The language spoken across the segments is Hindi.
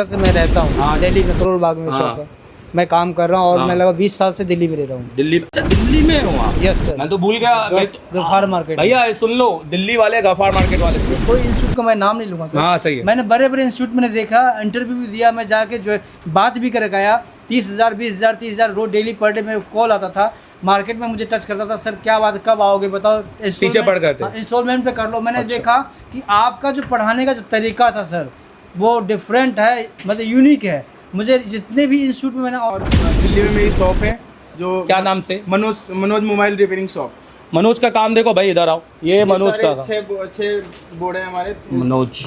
से मैं रहता हूँ हाँ। दिल्ली में, करोल बाग में हाँ। शॉप है। मैं काम कर रहा हूँ और हाँ। मैं लगभग 20 साल से दिल्ली में रह रहा हूँ। दिल्ली, अच्छा दिल्ली में हो आप? Yes sir. मैं तो भूल गया। गफ्फार मार्केट। भैया सुन लो, दिल्ली वाले गफ्फार मार्केट वाले। कोई इंस्टीट्यूट का मैं नाम नहीं लूंगा सर। हाँ सही है। मैंने बड़े बड़े इंस्टीट्यूट में देखा, इंटरव्यू भी दिया, मैं जाके जो है बात भी करके आया। 30,000 20,000 30,000 रोज डेली पर डे मेरे कॉल आता था। मार्केट में मुझे टच करता था, सर क्या बात, कब आओगे बताओ, पीछे पड़ गए थे। इंस्टॉलमेंट पे कर लो। मैंने अच्छा। देखा कि आपका जो पढ़ाने का जो तरीका था सर, वो डिफरेंट है, मतलब यूनिक है। मुझे जितने भी इंस्टीट्यूट में मैंने और दिल्ली में मेरी शॉप है जो क्या नाम से? Manoj mobile repairing shop. Manoj का काम देखो भाई, इधर आओ, ये मनोज का काम। छः बोर्ड है हमारे।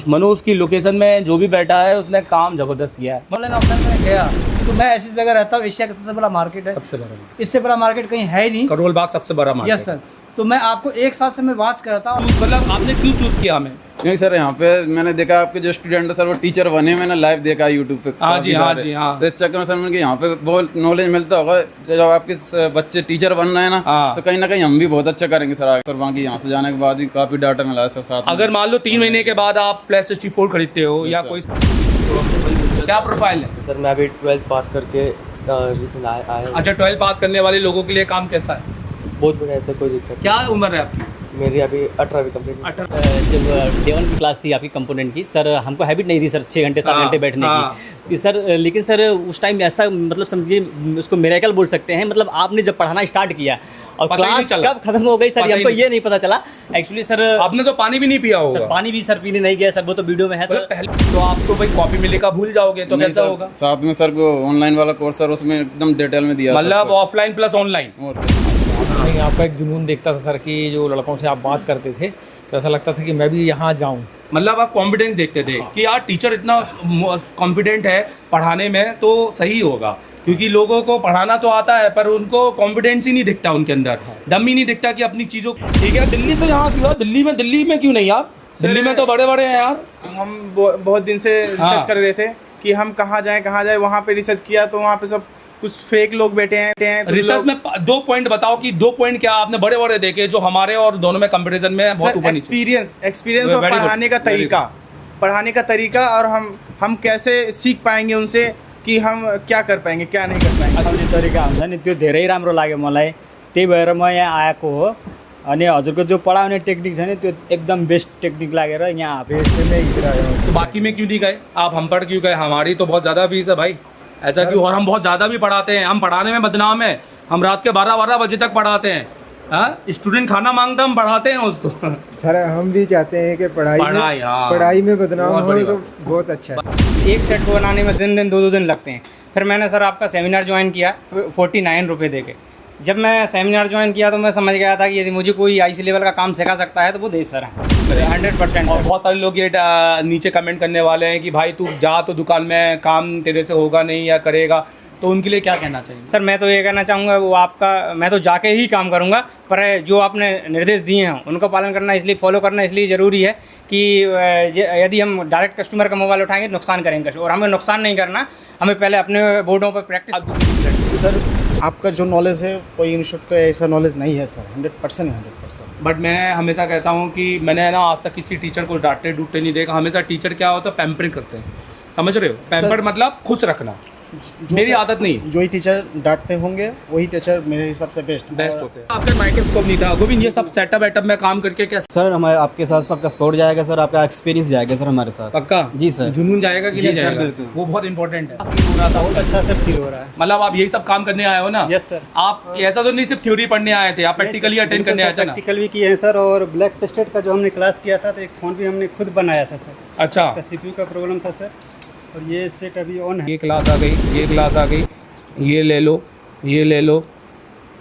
मनोज की लोकेशन में जो भी बैठा है उसने काम जबरदस्त किया है। ऑनलाइन ऑफलाइन में गया, तो मैं ऐसी जगह रहता हूँ, एशिया का सबसे बड़ा मार्केट है। सबसे बड़ा इससे बड़ा मार्केट कहीं है ही नहीं। करोल बाग सबसे बड़ा मार्केट। Yes sir. तो मैं आपको 1 साल से मैं वॉच कर रहा था। मतलब आपने क्यों चूज किया हमें? नहीं सर, यहाँ पे मैंने देखा आपके जो स्टूडेंट है सर वो टीचर बने, मैंने लाइव देखा यूट्यूब पे। हाँ जी, हाँ काफी जी, सारे। हाँ। तो इस चक्कर में सर मैंने यहाँ पे बहुत नॉलेज मिलता होगा। जब आपके बच्चे टीचर बन रहे हैं ना, हाँ। तो कहीं ना कहीं हम भी बहुत अच्छा करेंगे सर आगे। सर वहाँ की यहाँ से जाने के बाद भी काफ़ी डाटा मिला है सर साथ में। अगर मान लो 3 महीने के बाद आप फ्लैश 64 खरीदते हो या कोई, क्या प्रोफाइल है? सर मैं अभी 12th पास करके रिसेंट आया हूँ। अच्छा, 12 पास करने वाले लोगों के लिए काम कैसा है? बहुत बढ़िया, ऐसा कोई दिक्कत क्या उम्र है आपकी? नहीं। मेरी अभी 18वीं कंप्लीट। जब डे 1 की क्लास थी आपकी कंपोनेंट की, सर हमको हैबिट नहीं थी सर 6 घंटे 7 घंटे बैठने की सर। लेकिन सर उस टाइम ऐसा, मतलब समझिए उसको मिरेकल बोल सकते हैं। मतलब आपने जब पढ़ाना स्टार्ट किया और क्लास कब खत्म हो गई सर, हमको ये नहीं पता चला एक्चुअली सर। आपने तो पानी भी नहीं पिया होगा। सर पानी भी सर पीने नहीं गया सर, वो तो वीडियो में है सर। पहले तो आपको भाई कॉपी मिलेगा, भूल जाओगे तो नहीं कैसा सर, होगा? साथ में सर को ऑनलाइन वाला कोर्स सर उसमें एकदम डिटेल में दिया। मतलब ऑफलाइन प्लस ऑनलाइन। नहीं, आपका एक जुनून देखता था सर कि जो लड़कों से आप बात करते थे तो ऐसा लगता था कि मैं भी यहाँ जाऊँ। मतलब आप कॉन्फिडेंस देखते थे कि यार टीचर इतना कॉन्फिडेंट है पढ़ाने में तो सही होगा। क्योंकि लोगों को पढ़ाना तो आता है पर उनको कॉन्फिडेंस ही नहीं दिखता, उनके अंदर दम ही नहीं दिखता कि अपनी चीज़ों। ठीक है, दिल्ली से यहाँ क्यों? दिल्ली में क्यों नहीं यार? दिल्ली में तो बड़े बड़े हैं यार। हम बहुत दिन से रिसर्च कर रहे थे कि हम कहाँ जाएं। वहाँ पे रिसर्च किया तो वहाँ पे सब कुछ फेक लोग बैठे हैं। रिसर्च में 2 पॉइंट बताओ कि 2 पॉइंट क्या आपने बड़े बड़े देखे जो हमारे और दोनों में कंपैरिजन में बहुत ऊपर नीचे? एक्सपीरियंस और पढ़ाने का तरीका और हम कैसे सीख पाएंगे उनसे कि हम क्या कर पाएंगे क्या नहीं कर पाएंगे। आउने तरिका हुन्छ नि त्यो धेरै राम्रो लाग्यो मलाई, त्यही भएर म यहाँ आएको हो। अनि हजुरको जो पढाउने टेक्निक छ नि त्यो एकदम बेस्ट टेक्निक लागेर यहाँ तो बाकी में क्यों नहीं गए आप? हम पढ़ क्यों गए? हमारी तो बहुत ज़्यादा फीस है भाई, ऐसा क्यों? और हम बहुत ज़्यादा भी पढ़ाते हैं, हम पढ़ाने में बदनाम है। हम रात के 12 बजे तक पढ़ाते हैं। हाँ, स्टूडेंट खाना मांगता हम पढ़ाते हैं उसको। सर हम भी चाहते हैं कि पढ़ाई में बदनाम हो तो बहुत अच्छा है। एक सेट को बनाने में 2 दिन लगते हैं। फिर मैंने सर आपका सेमिनार ज्वाइन किया 49 रुपये दे के। जब मैं सेमिनार ज्वाइन किया तो मैं समझ गया था कि यदि मुझे कोई IC लेवल का काम सिखा सकता है तो वो देव सर है 100%। और बहुत सारे लोग ये नीचे कमेंट करने वाले हैं कि भाई तू जा तो दुकान में काम तेरे से होगा नहीं या करेगा, तो उनके लिए क्या कहना चाहिए? सर मैं तो ये कहना चाहूँगा, वो आपका, मैं तो जाके ही काम करूँगा, पर जो आपने निर्देश दिए हैं उनको पालन करना, इसलिए फॉलो करना इसलिए ज़रूरी है कि यदि हम डायरेक्ट कस्टमर का मोबाइल उठाएंगे तो नुकसान करेंगे, और हमें नुकसान नहीं करना। हमें पहले अपने बोर्डों पर प्रैक्टिस। सर आपका जो नॉलेज है कोई इंस्टीट्यूट का ऐसा नॉलेज नहीं है सर, 100%। बट मैं हमेशा कहता हूँ कि मैंने ना आज तक किसी टीचर को डांटते डूटते नहीं देखा। हमेशा टीचर क्या होता है, पैम्परिंग करते हैं। समझ रहे हो? पैम्पर मतलब खुश रखना। मेरी आदत नहीं। जो ही टीचर डांटते होंगे वही टीचर मेरे हिसाब से बेस्ट होते हैं। आपके माइक्रोस्कोप नहीं था गोविंद, ये सब सेटअप वेटअप में काम करके क्या सर हमारे आपके साथ पक्का सपोर्ट जाएगा सर, आपका एक्सपीरियंस जाएगा सर हमारे साथ। पक्का? जी सर। जुनून जाएगा कि नहीं सर, जाएगा? बिल्कुल। वो बहुत इंपॉर्टेंट है। हो रहा था, बहुत अच्छा सर फील हो रहा है। मतलब आप यही सब काम करने आए हो ना? Yes sir. आप ऐसा तो नहीं सिर्फ थ्योरी पढ़ने आए थे, आप प्रैक्टिकली अटेंड करने आए थे ना? प्रैक्टिकल भी किए हैं सर, और ब्लैक पेस्टेड का जो हमने क्लास किया था तो एक फ़ोन भी हमने खुद बनाया था सर। अच्छा। इसका CPU का प्रॉब्लम था सर, और ये सेट अभी ऑन है। ये क्लास आ गई, ये क्लास आ गई, ये ले लो, ये ले लो।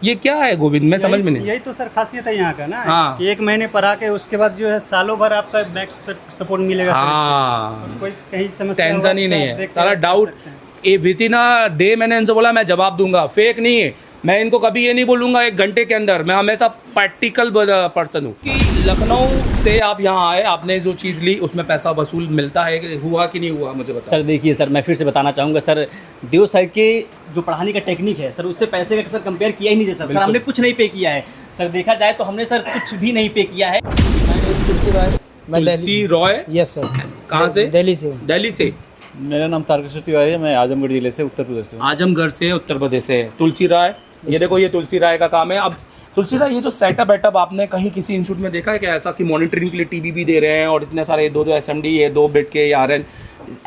ये क्या है गोविंद, मैं समझ में नहीं। यही तो सर खासियत है यहाँ का ना। हाँ। कि 1 महीने पढ़ा के उसके बाद जो है सालों भर आपका बैक सपोर्ट मिलेगा सर। हाँ, कोई कहीं समस्या टेंशन ही नहीं है, देख सारा कर डाउट सकते हैं। ए विद इन अ डे मैंने इनसे बोला मैं जवाब दूंगा, फेक नहीं है। मैं इनको कभी ये नहीं बोलूँगा 1 घंटे के अंदर, मैं हमेशा प्रैक्टिकल पर्सन हूँ। कि लखनऊ से आप यहाँ आए, आपने जो चीज़ ली उसमें पैसा वसूल मिलता है, हुआ कि नहीं हुआ मुझे बताओ। सर देखिए सर, मैं फिर से बताना चाहूँगा सर, देव सर के जो पढ़ाने का टेक्निक है सर, उससे पैसे का सर कंपेयर किया ही नहीं सर। सर हमने कुछ नहीं पे किया है सर, देखा जाए तो हमने सर कुछ भी नहीं पे किया है। तुलसी रॉय, मैं तुलसी रॉय? Yes sir. कहाँ से? दिल्ली से। दिल्ली से। मेरा नाम तारकेश्वर तिवारी है, मैं आजमगढ़ जिले से उत्तर प्रदेश से हूँ। आजमगढ़ से उत्तर प्रदेश से। तुलसी राय, ये देखो ये तुलसी राय का काम है। अब तुलसी राय, ये जो सेटअप वेटअप आपने कहीं किसी इंस्टीट्यूट में देखा है क्या ऐसा कि मॉनिटरिंग के लिए टीवी भी दे रहे हैं और इतने सारे 2 SMD है, 2 बिट के आरएन,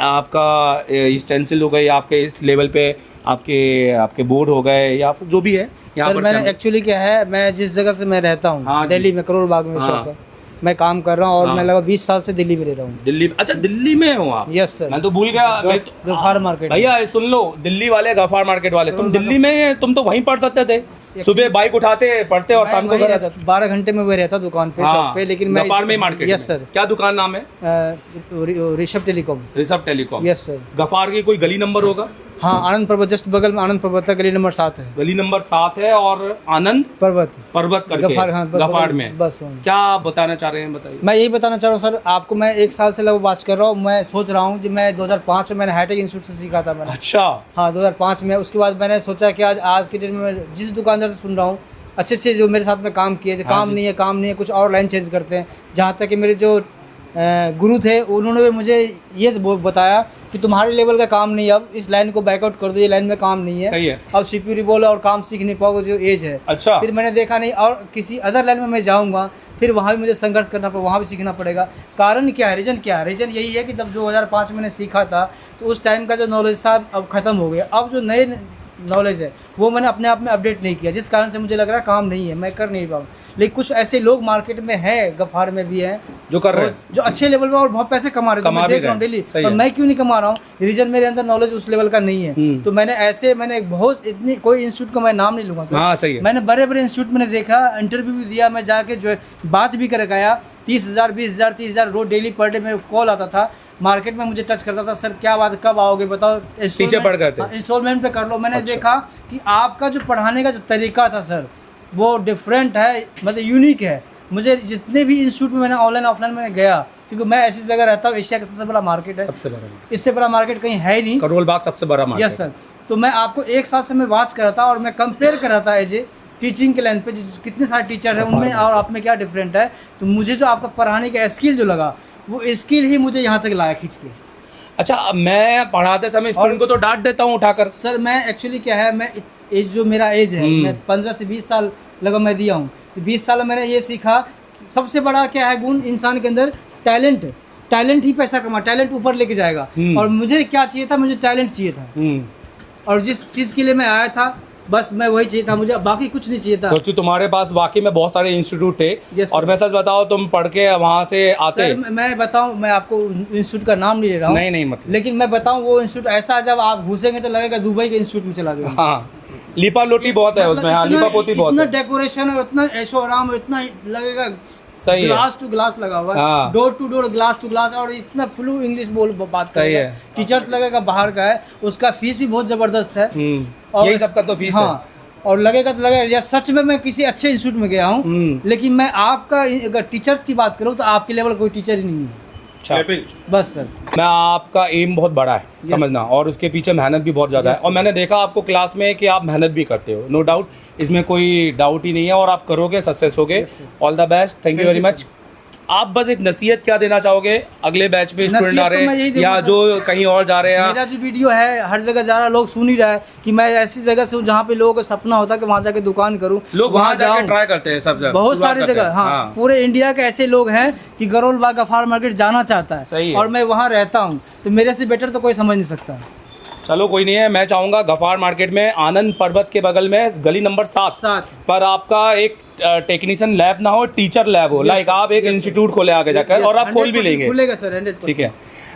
आपका स्टेंसिल हो गए, आपके इस लेवल पे आपके बोर्ड हो गए या फिर जो भी है यहाँ सर पर? मैंने एक्चुअली क्या है, मैं जिस जगह से मैं रहता हूँ हाँ जी। दिल्ली में करोल बाग में हाँ। शॉप है, मैं काम कर रहा हूँ और हाँ। मैं लगभग 20 साल से दिल्ली में रह रहा हूँ। दिल्ली में? अच्छा, दिल्ली में हो आप? Yes sir. मैं तो भूल गया। गफ्फार मार्केट। भैया ये सुन लो, दिल्ली वाले गफ्फार मार्केट वाले, तुम दिल्ली में, तुम तो वहीं पढ़ सकते थे, सुबह बाइक उठाते पढ़ते और शाम को घर आ जाते। 12 घंटे में वही रहता दुकान पे, शॉप पे, लेकिन मैं गफ्फार में मार्केट। Yes sir. क्या दुकान नाम है? Rishabh telecom. Rishabh telecom. Yes sir. Ghaffar की कोई गली नंबर होगा? हाँ, आनंद पर्वत जस्ट बगल में आनंद पर्वत का गली नंबर 7 है। गली नंबर 7 है और आनंद पर्वत करके गफ्फार, हाँ, गफ्फार में। बस क्या बताना चाह रहे हैं, बताइए। मैं यही बताना चाह रहा हूँ सर आपको, मैं 1 साल से लगभग बात कर रहा हूँ। मैं सोच रहा हूँ कि मैं 2005 में मैंने हाईटेक इंस्टीट्यूट से सीखा था मैंने। अच्छा। हाँ 2005 में। उसके बाद मैंने सोचा कि आज के डेट में मैं जिस दुकानदार से सुन रहा हूँ अच्छे जो मेरे साथ में काम किए, काम नहीं है कुछ और लाइन चेंज करते हैं। जहाँ तक कि मेरे जो गुरु थे उन्होंने भी मुझे ये बताया कि तुम्हारे लेवल का काम नहीं है, अब इस लाइन को बैकआउट कर दो, ये लाइन में काम नहीं है। सही है। अब CPU रिबोल और काम सीख नहीं पाओगे जो एज है। अच्छा। फिर मैंने देखा नहीं, और किसी अदर लाइन में मैं जाऊँगा फिर वहाँ भी मुझे संघर्ष करना पड़ेगा, वहाँ भी सीखना पड़ेगा। कारण क्या है, रीज़न क्या है? रीज़न यही है कि जब 2005 में मैंने सीखा था तो उस टाइम का जो नॉलेज था अब ख़त्म हो गया। अब जो नए नॉलेज है वो मैंने अपने आप में अपडेट नहीं किया, जिस कारण से मुझे लग रहा है काम नहीं है, मैं कर नहीं पाऊँ। लेकिन कुछ ऐसे लोग मार्केट में हैं, गफ्फार में भी हैं, जो कर रहे हैं, जो अच्छे लेवल पे और बहुत पैसे कमा रहे हैं, मैं देख रहा हूँ डेली। और मैं क्यों नहीं कमा रहा हूँ? रीजन मेरे अंदर नॉलेज उस लेवल का नहीं है। तो मैंने बहुत इतनी, कोई इंस्टीट्यूट का मैं नाम नहीं लूँगा सर। हाँ, सही है। मैंने बड़े इंस्टीट्यूट मैंने देखा, इंटरव्यू भी दिया, मैं जाके जो बात भी करके आया। 30,000 20,000 30,000 रोज डेली पर डे मेरे कॉल आता था। मार्केट में मुझे टच करता था, सर क्या बात, कब आओगे बताओ, पीछे पड़ गए थे। इंस्टॉलमेंट पे कर लो। मैंने देखा कि आपका जो पढ़ाने का जो तरीका था सर वो डिफरेंट है, मतलब यूनिक है। मुझे जितने भी इंस्टीट्यूट में मैंने ऑनलाइन ऑफलाइन में गया, क्योंकि मैं ऐसी जगह रहता हूँ, एशिया का सबसे बड़ा मार्केट है, सबसे बड़ा, इससे बड़ा मार्केट कहीं है ही नहीं। करोल बाग सबसे बड़ा मार्केट। Yes sir. तो मैं आपको 1 साल से मैं वॉच कर रहा था और मैं कंपेयर कर रहा था एज ए टीचिंग के लाइन पे कितने सारे टीचर हैं उनमें और आप में क्या डिफरेंट है। तो मुझे जो आपका पढ़ाने का स्किल जो लगा वो स्किल ही मुझे यहाँ तक लाया खींच के। अच्छा, मैं पढ़ाते समय स्टूडेंट को तो डांट देता हूँ उठाकर। सर मैं एक्चुअली क्या है, मैं एज जो मेरा एज है, मैं 15 से 20 साल लगभग मैं दिया हूँ। तो 20 साल में मैंने ये सीखा, सबसे बड़ा क्या है गुण इंसान के अंदर, टैलेंट। टैलेंट ही पैसा कमा, टैलेंट ऊपर लेके जाएगा। और मुझे क्या चाहिए था, मुझे टैलेंट चाहिए था। और जिस चीज़ के लिए मैं आया था बस मैं वही चाहिए था, मुझे बाकी कुछ नहीं चाहिए था। क्योंकि तुम्हारे पास वाकई में बहुत सारे इंस्टीट्यूट थे और मैं सच बताओ तुम पढ़ के वहाँ से आते। सर मैं बताऊँ, मैं आपको इंस्टीट्यूट का नाम नहीं ले रहा हूँ। नहीं मतलब, लेकिन मैं बताऊँ वो इंस्टीट्यूट ऐसा, जब आप घुसेंगे तो लगेगा दुबई के इंस्टीट्यूट में चला गया। हाँ, लिपा लोटी बहुत है उसमें। हाँ, लिपा पोती बहुत है। इतना डेकोरेशन और इतना ऐशो आराम, इतना लगेगा सही है, ग्लास टू ग्लास लगा हुआ है, door to door, glass to glass, और इतना फ्लू इंग्लिश बात सही है। टीचर्स लगेगा बाहर का है, उसका फीस भी बहुत जबरदस्त है। और यही सबका तो फीस है। और लगेगा तो लगेगा, या सच में मैं किसी अच्छे इंस्टीट्यूट में गया हूँ, लेकिन मैं आपका अगर टीचर्स की बात करूँ तो आपके लेवल कोई टीचर ही नहीं है। अच्छा, बस सर। मैं आपका एम बहुत बड़ा है समझना, और उसके पीछे मेहनत भी बहुत ज़्यादा है। और मैंने देखा आपको क्लास में कि आप मेहनत भी करते हो, नो डाउट, इसमें कोई डाउट ही नहीं है, और आप करोगे, सक्सेस होगे। All the best, thank you very much. आप बस एक नसीहत क्या देना चाहोगे अगले बैच पे स्टूडेंट आ रहे हैं या जो कहीं और जा रहे हैं? मेरा जो वीडियो है हर जगह जा रहा, लोग सुन ही रहा है कि मैं ऐसी जगह से हूँ जहाँ पे लोगों का सपना होता है कि वहाँ जाके दुकान करूँ, लोग वहाँ जाके ट्राई करते हैं सब जगह, बहुत सारी जगह। हाँ, पूरे इंडिया के ऐसे लोग हैं कि करोल बाग गफ्फार मार्केट जाना चाहता है, और मैं वहाँ रहता हूँ, तो मेरे से बेटर तो कोई समझ नहीं सकता। चलो कोई नहीं है, मैं चाहूँगा गफ्फार मार्केट में आनंद पर्वत के बगल में गली नंबर 7 पर आपका एक टेक्नीशियन लैब ना हो, टीचर लैब हो। लाइक आप एक इंस्टीट्यूट खोले आगे जाकर, और आप खोल भी लेंगे। खुलेगा सर, 100%। ठीक है।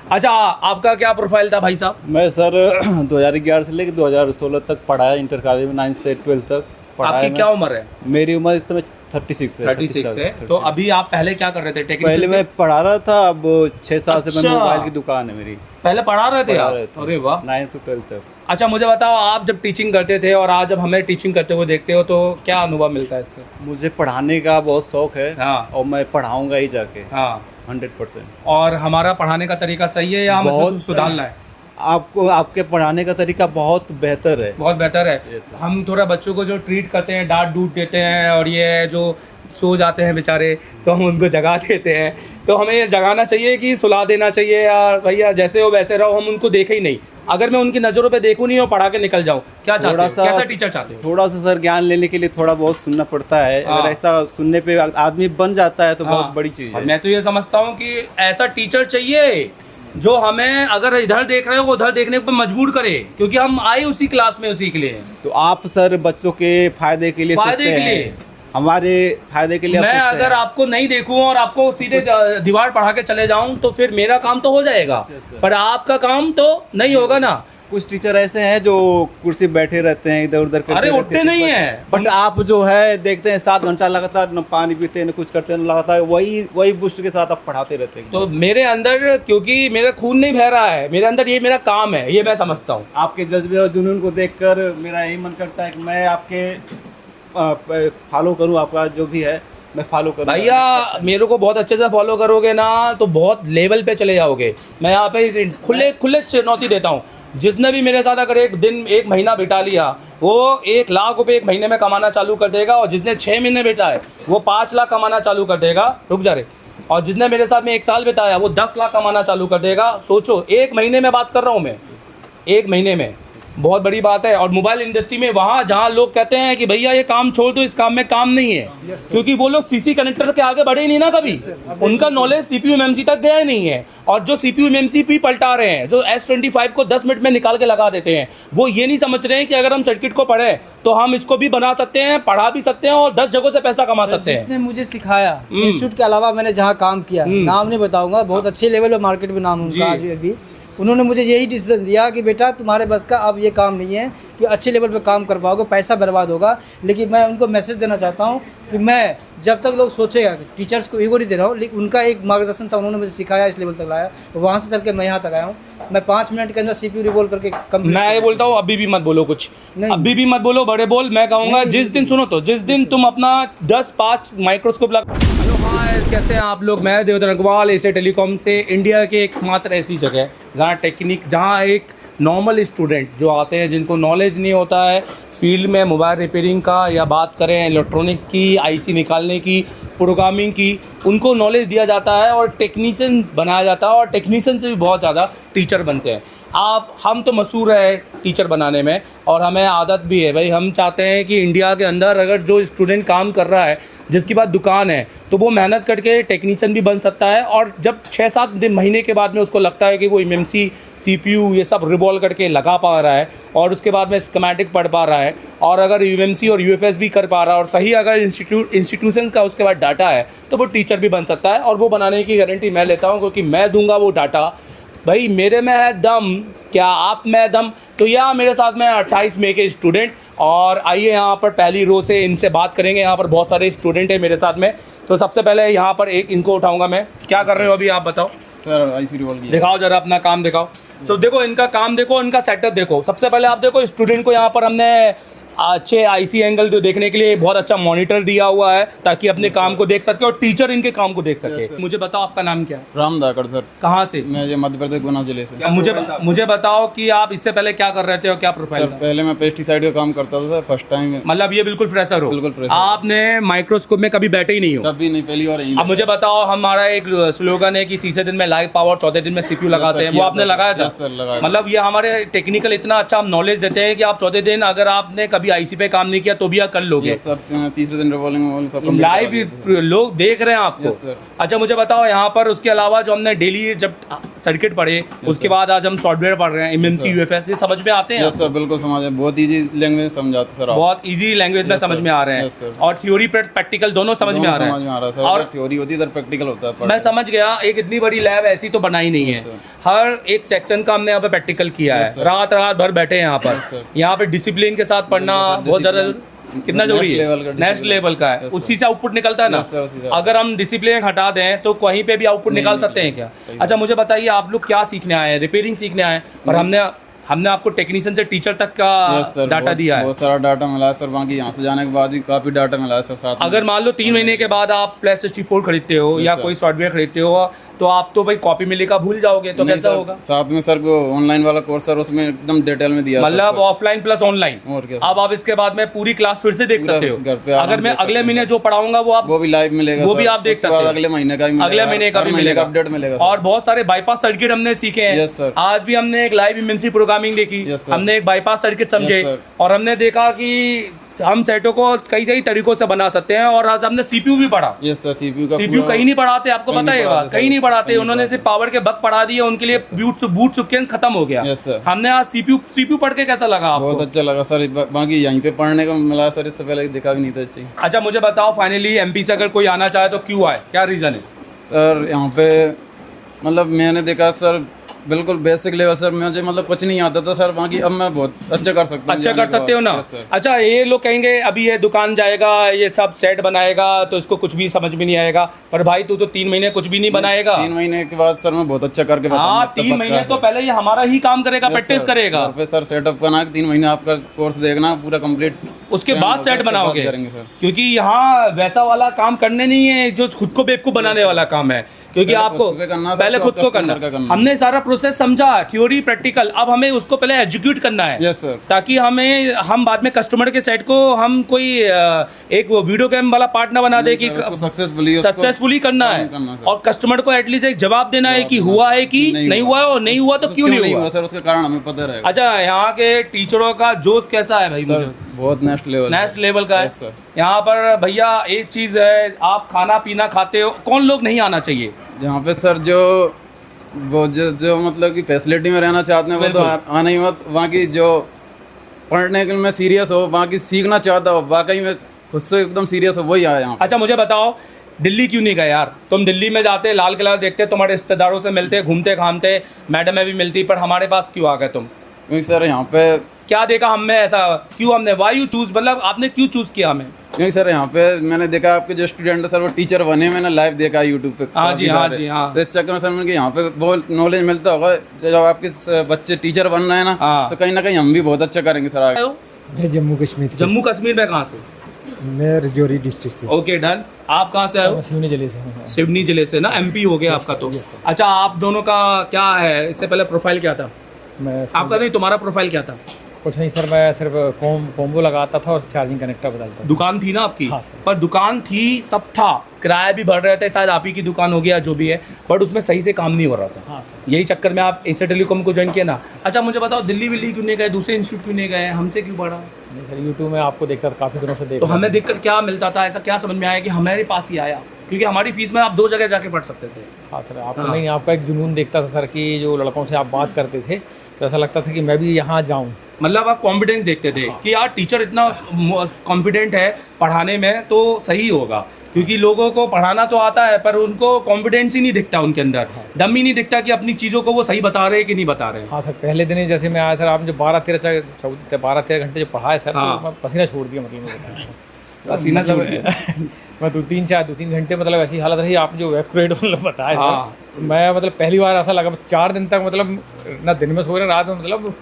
अच्छा, आपका क्या प्रोफाइल था भाई साहब? मैं सर 2011 से लेकर 2016 तक पढ़ाया, इंटर कॉलेज में 9 से 12 तक पढ़ाया। आपकी क्या उम्र है? मेरी उम्र इस समय 36 है। 36 है। तो अभी आप पहले क्या कर रहे थे? पहले मैं पढ़ा रहा था, अब 6 साल से मैं मोबाइल की दुकान है मेरी। पहले पढ़ा रहे थे आप? अरे वाह, 9 से 12 तक। अच्छा, मुझे बताओ, आप जब टीचिंग करते थे और आज जब हमें टीचिंग करते हुए देखते हो तो क्या अनुभव मिलता है इससे? मुझे पढ़ाने का बहुत शौक है। हाँ। और मैं पढ़ाऊंगा ही जाके। हाँ, 100%। और हमारा पढ़ाने का तरीका सही है या हमें कुछ सुधारना है? आपको आपके पढ़ाने का तरीका बहुत बेहतर है। बहुत बेहतर है। हम थोड़ा बच्चों को जो ट्रीट करते हैं, डांट डूट देते हैं और ये जो सो जाते हैं बेचारे, तो हम उनको जगा देते हैं। तो हमें ये जगाना चाहिए कि सुला देना चाहिए यार, भैया जैसे हो वैसे रहो, हम उनको देखे ही नहीं। अगर मैं उनकी नज़रों पे देखूँ नहीं और पढ़ा के निकल जाऊँ, क्या चाहते हो, कैसा टीचर चाहते हो? थोड़ा सा सर ज्ञान लेने के लिए थोड़ा बहुत सुनना पड़ता है। अगर ऐसा सुनने पे आदमी बन जाता है तो बहुत बड़ी चीज़ है। मैं तो ये समझता हूँ कि ऐसा टीचर चाहिए जो हमें अगर इधर देख रहे हो उधर देखने पर मजबूर करे, क्योंकि हम आए उसी क्लास में उसी के लिए। तो आप सर बच्चों के फायदे के लिए सोचते हैं, हमारे फायदे के लिए मैं अगर आपको नहीं देखूं और आपको सीधे दीवार पढ़ा के चले जाऊं तो फिर मेरा काम तो हो जाएगा, पर आपका काम तो नहीं होगा ना। कुछ टीचर ऐसे हैं जो कुर्सी बैठे रहते हैं, इधर उधर करते रहते उठते नहीं है। बट आप जो है देखते हैं 7 घंटा लगातार न पानी पीते न कुछ करते हैं, लगातार वही बुस्ट के साथ आप पढ़ाते रहते हैं। तो मेरे अंदर, क्योंकि मेरा खून नहीं बह रहा है, मेरे अंदर ये मेरा काम है, ये मैं समझता हूँ। आपके जज्बे और जुनून को देखकर मेरा यही मन करता है कि मैं आपके फॉलो करूँ, आपका जो भी है मैं फॉलो करूँ। भैया मेरे को बहुत अच्छे से फॉलो करोगे ना तो बहुत लेवल पे चले जाओगे। मैं यहाँ पे खुले चुनौती देता हूँ, जिसने भी मेरे साथ अगर एक महीना बिता लिया वो 1 लाख रुपए 1 महीने में कमाना चालू कर देगा, और जिसने 6 महीने बिताए वो 5 लाख कमाना चालू कर देगा। रुक जा रे। और जिसने मेरे साथ में 1 साल बिताया वो 10 लाख कमाना चालू कर देगा। सोचो, 1 महीने में बात कर रहा हूँ मैं, 1 महीने में, बहुत बड़ी बात है। और मोबाइल इंडस्ट्री में वहाँ जहाँ लोग कहते हैं कि भैया ये काम छोड़ दो, इस काम में काम नहीं है, क्योंकि वो लोग सीसी कनेक्टर के आगे बढ़े ही नहीं ना कभी, उनका नॉलेज सीपीयू एमएमसी तक गया ही नहीं है। और जो सीपीयू एमएमसी भी पलटा रहे हैं, जो S25 को 10 मिनट में निकाल के लगा देते हैं, वो ये नहीं समझ रहे हैं कि अगर हम सर्किट को पढ़े तो हम इसको भी बना सकते हैं, पढ़ा भी सकते हैं और 10 जगहों से पैसा कमा सकते हैं। जिसने मुझे सिखाया, इंस्टीट्यूट के अलावा मैंने जहाँ काम किया, नाम नहीं बताऊंगा, बहुत अच्छे लेवल पर मार्केट में नाम उनका आज भी, उन्होंने मुझे यही डिसीजन दिया कि बेटा तुम्हारे बस का अब ये काम नहीं है कि अच्छे लेवल पे काम कर पाओगे, पैसा बर्बाद होगा। लेकिन मैं उनको मैसेज देना चाहता हूँ कि मैं जब तक लोग सोचेगा, टीचर्स को ईगो नहीं दे रहा हूँ, लेकिन उनका एक मार्गदर्शन था, उन्होंने मुझे सिखाया, इस लेवल तक लाया, वहाँ से चल के मैं यहाँ तक आया हूँ। मैं 5 मिनट के अंदर CPU रिवॉल्व करके मैं ये बोलता हूँ, अभी भी मत बोलो कुछ, अभी भी मत बोलो, बड़े बोल। मैं कहूँगा जिस दिन, सुनो तो, जिस दिन तुम अपना 10-5 माइक्रोस्कोप लगा। हेलो हाय, कैसे हैं आप लोग? मैं देवधर अग्रवाल, एशिया टेलीकॉम से। इंडिया की एकमात्र ऐसी जगह है जहाँ एक नॉर्मल स्टूडेंट जो आते हैं, जिनको नॉलेज नहीं होता है फील्ड में मोबाइल रिपेयरिंग का, या बात करें इलेक्ट्रॉनिक्स की, IC निकालने की, प्रोग्रामिंग की, उनको नॉलेज दिया जाता है और टेक्नीशियन बनाया जाता है, और टेक्नीशियन से भी बहुत ज़्यादा टीचर बनते हैं। हम तो मशहूर है टीचर बनाने में, और हमें आदत भी है भाई। हम चाहते हैं कि इंडिया के अंदर अगर जो स्टूडेंट काम कर रहा है, जिसके पास दुकान है, तो वो मेहनत करके टेक्नीशियन भी बन सकता है। और जब 6-7 महीने के बाद में उसको लगता है कि वो MMC CPU ये सब रिवॉल्व करके लगा पा रहा है, और उसके बाद में स्कीमेटिक पढ़ पा रहा है, और अगर UMC और UFS भी कर पा रहा है, और सही अगर इंस्टीट्यूशन का उसके बाद डाटा है, तो वो टीचर भी बन सकता है। और वो बनाने की गारंटी मैं लेता हूँ, क्योंकि मैं दूंगा वो डाटा। भाई मेरे में है दम, क्या आप में दम? तो यहाँ मेरे साथ में 28 मई के स्टूडेंट, और आइए यहाँ पर पहली रो से इनसे बात करेंगे। यहाँ पर बहुत सारे स्टूडेंट हैं मेरे साथ में। तो सबसे पहले यहाँ पर एक इनको उठाऊंगा मैं। क्या कर रहे हो अभी आप बताओ सर? IC रिवॉल्व दिखाओ जरा, अपना काम दिखाओ। तो देखो इनका काम देखो, इनका सेटअप देखो। सबसे पहले आप देखो स्टूडेंट को यहाँ पर हमने अच्छे IC एंगल तो देखने के लिए बहुत अच्छा मॉनिटर दिया हुआ है, ताकि अपने काम को देख सके और टीचर इनके काम को देख सके। मुझे बताओ आपका नाम क्या है? राम धाकड़ सर। कहाँ से? मैं ये मध्य प्रदेश गुना जिले से। मुझे बताओ कि आप इससे पहले क्या कर रहे थे और क्या प्रोफाइल था? पहले मैं पेस्टिसाइड का काम करता था, फर्स्ट टाइम। मतलब ये बिल्कुल फ्रेशर हो? बिल्कुल फ्रेशर। आपने माइक्रोस्कोप में कभी बैठे ही नहीं हो? कभी नहीं, पहली बार। अब मुझे बताओ, हमारा एक स्लोगन है कि 30 दिन में लाइव पावर, 14 दिन में CPU लगाते हैं, वो आपने लगाया था? मतलब ये हमारे टेक्निकल इतना अच्छा नॉलेज देते हैं कि आप 14 दिन अगर आपने कभी IC पे काम नहीं किया तो भी आप कर लोगे। सर 30वें दिन रिवॉल्विंग सब लाइव लोग देख रहे हैं आपको। अच्छा मुझे बताओ, यहाँ पर उसके अलावा जो हमने डेली जब सर्किट पढ़े, उसके बाद आज हम सॉफ्टवेयर पढ़ रहे हैं, MMC UFS, ये समझ में आते हैं? सर बिल्कुल समझ में, बहुत इजी लैंग्वेज समझाते सर। बहुत इजी लैंग्वेज में समझ में आ रहे हैं, और थ्योरी प्रैक्टिकल दोनों समझ में आ रहे हैं। और थ्योरी होती है, इधर प्रैक्टिकल होता है। मैं समझ गया। एक इतनी बड़ी लैब ऐसी तो बनाई नहीं है, हर एक सेक्शन का हमने यहाँ पे प्रैक्टिकल किया है। रात भर बैठे हैं यहाँ पर। यहाँ पे डिसिप्लिन के साथ पढ़ना बहुत ज़्यादा कितना जरूरी है, नेक्स्ट लेवल का है। उसी से आउटपुट निकलता है ना। अगर हम डिसिप्लिन हटा दें तो कहीं पे भी आउटपुट निकाल सकते हैं क्या? अच्छा मुझे बताइए, आप लोग क्या सीखने आए हैं? रिपेयरिंग सीखने आए हैं, और हमने आपको टेक्नीशियन से टीचर तक का डाटा दिया है। बहुत सारा डाटा मिला है सर, वहाँ की यहाँ से जाने के बाद भी काफ़ी डाटा मिला है सर साथ। अगर मान लो 3 महीने के बाद आप फ्लैश 64 खरीदते हो या कोई सॉफ्टवेयर खरीदते हो, तो आप तो भाई कॉपी मिली का भूल जाओगे, तो नहीं कैसा सर, होगा? साथ में सर वो ऑनलाइन वाला कोर्स सर उसमें एकदम डिटेल में दिया, मतलब ऑफलाइन प्लस ऑनलाइन। और क्या? अब आप इसके बाद में पूरी क्लास फिर से देख पूरा सकते हो। घर पे आराम अगर मैं देख अगले सकते महीने हैं। जो पढ़ाऊंगा वो आप वो भी लाइव मिलेगा, वो भी सर। आप देख उसके सकते बाद हो। अगले महीने का भी मिलेगा, अगले महीने का हर भी महीने का मिलेगा, अपडेट मिलेगा और बहुत सारे बाईपास सर्किट हमने सीखे हैं। Yes sir. आज भी हमने एक लाइव एमएनसी प्रोग्रामिंग देखी, यस सर। हमने एक बाईपास सर्किट समझे, यस सर। और हमने देखा कि हम सेटों को कई कई तरीकों से बना सकते हैं। और आज हमने सीपीयू भी पढ़ा। यस सर, सीपीयू का सीपीयू कहीं नहीं पढ़ाते, आपको कहीं पता नहीं है, पढ़ाते कहीं सर, नहीं पढ़ाते, कहीं नहीं उन्होंने सिर्फ पावर के बग पढ़ा दिए, उनके लिए बूट सीक्वेंस खत्म हो गया। Yes sir. हमने आज सीपीयू पढ़ के कैसा लगा आपको? बहुत अच्छा लगा सर, बाकी यहीं पे पढ़ने को मिला सर, इससे पहले देखा भी नहीं था इसे। अच्छा मुझे बताओ, फाइनली एमपी से अगर कोई आना चाहे तो क्यों आए, क्या रीज़न है? सर यहाँ पे मतलब मैंने देखा सर बिल्कुल बेसिक लेवल सर, मुझे मतलब कुछ नहीं आता था सर, बाकी अब मैं बहुत अच्छा कर सकता हूँ। अच्छा कर सकते हो ना? अच्छा, ये लोग कहेंगे अभी ये दुकान जाएगा, ये सब सेट बनाएगा तो इसको कुछ भी समझ में नहीं आएगा, पर भाई तू तो 3 महीने कुछ भी नहीं बनाएगा। 3 महीने के बाद सर मैं बहुत अच्छा करके बताऊंगा। हाँ, 3 महीने तो पहले ये हमारा ही काम करेगा, प्रैक्टिस करेगा। घर पे सर सेटअप करना, 3 महीने आपका कोर्स देखना पूरा कंप्लीट, उसके बाद सेट बनाओगे, करेंगे सर। क्योंकि यहाँ वैसा वाला काम करने नहीं है जो खुद को बेवकूफ बनाने वाला काम है, क्योंकि आपको पहले खुद को करना। हमने सारा प्रोसेस समझा, थ्योरी प्रैक्टिकल, अब हमें उसको पहले एग्जीक्यूट करना है। Yes sir. ताकि हम बाद में कस्टमर के सेट को हम कोई एक वो वीडियो गेम वाला पार्ट ना बना दे कि सक्सेसफुली करना है, और कस्टमर को एटलीस्ट एक जवाब देना है कि हुआ है कि नहीं हुआ है, और नहीं हुआ तो क्यों नहीं हुआ सर, उसका कारण हमें पता रहेगा। अच्छा, यहाँ के टीचरों का जोश कैसा है भाई? मुझे बहुत नेक्स्ट लेवल का है यहाँ पर भैया। एक चीज़ है, आप खाना पीना खाते हो, कौन लोग नहीं आना चाहिए जहाँ पे सर जो मतलब कि फैसिलिटी में रहना चाहते हैं वो तो आना ही मत। बाकी जो पढ़ने के में सीरियस हो, बाकी सीखना चाहता हो, वाकई में खुद से एकदम सीरियस हो, वही आया यहाँ। अच्छा मुझे बताओ, दिल्ली क्यों नहीं गए यार? तुम दिल्ली में जाते, लाल किला देखते, तुम्हारे रिश्तेदारों से मिलते, घूमते घामते, मैडम भी मिलती, पर हमारे पास क्यों आ गए तुम? क्योंकि सर यहाँ पे क्या देखा हमने ऐसा? क्यों हमने वाई यू चूज, मतलब आपने क्यों चूज किया हमें? क्योंकि सर यहाँ पे मैंने देखा आपके जो स्टूडेंट है सर वो टीचर बने, मैंने लाइव देखा यूट्यूब पे। हाँ जी, हाँ जी, हाँ। तो इस चक्कर में सर मैंने यहाँ पे बहुत नॉलेज मिलता होगा, जब आपके बच्चे टीचर बन रहे हैं ना, तो कहीं ना कहीं हम भी बहुत अच्छा करेंगे सर आगे। मैं जम्मू कश्मीर से। जम्मू कश्मीर में कहाँ से? मैं रजौरी डिस्ट्रिक्ट से। Okay done. आप कहाँ से आए हो? सिवनी जिले से। सिवनी जिले से ना, एमपी हो गया आपका तो। अच्छा, आप दोनों का क्या है, इससे पहले प्रोफाइल क्या था? आपका नहीं, तुम्हारा प्रोफाइल क्या था? कुछ नहीं सर, मैं सिर्फ कॉम्बो लगाता था और चार्जिंग कनेक्टर बदलता था। दुकान थी ना आपकी? हाँ सर। पर दुकान थी, सब था, किराया भी भर रहे थे, शायद आप ही की दुकान हो गया जो भी है, बट उसमें सही से काम नहीं हो रहा था। हाँ सर। यही चक्कर में आप एशिया टेलीकॉम को ज्वाइन किया ना? अच्छा मुझे बताओ, दिल्ली विल्ली क्यों नहीं गए, दूसरे इंस्टीट्यूट क्यों नहीं गए, हमसे क्यों पढ़ा? नहीं सर, यूट्यूब में आपको देखता था, काफ़ी दिनों से देख। तो हमें देखकर क्या मिलता था, ऐसा क्या समझ में आया कि हमारे पास ही आया? क्योंकि हमारी फीस में आप 2 जगह जाके पढ़ सकते थे। हाँ सर, आपको नहीं, आपका एक जुनून देखता था सर कि जो लड़कों से आप बात करते थे तो ऐसा लगता था कि मैं भी यहाँ जाऊँ। मतलब आप कॉन्फिडेंस देखते थे कि यार टीचर इतना कॉन्फिडेंट है पढ़ाने में तो सही होगा, क्योंकि लोगों को पढ़ाना तो आता है पर उनको कॉन्फिडेंस ही नहीं दिखता उनके अंदर, दम ही नहीं दिखता कि अपनी चीज़ों को वो सही बता रहे हैं कि नहीं बता रहे हैं। हाँ सर, पहले दिन ही जैसे मैं आया सर, आपने जो 12-13 घंटे जो पढ़ाया सर, तो मैं पसीना छोड़ दिया, मतलब पसीना छोड़ दिया। मैं 2-3 घंटे मतलब ऐसी हालत रही, आप जो वेबक्रेट मतलब बताया सर, मैं मतलब पहली बार ऐसा लगा 4 दिन तक मतलब ना दिन में सो रहे रात में, मतलब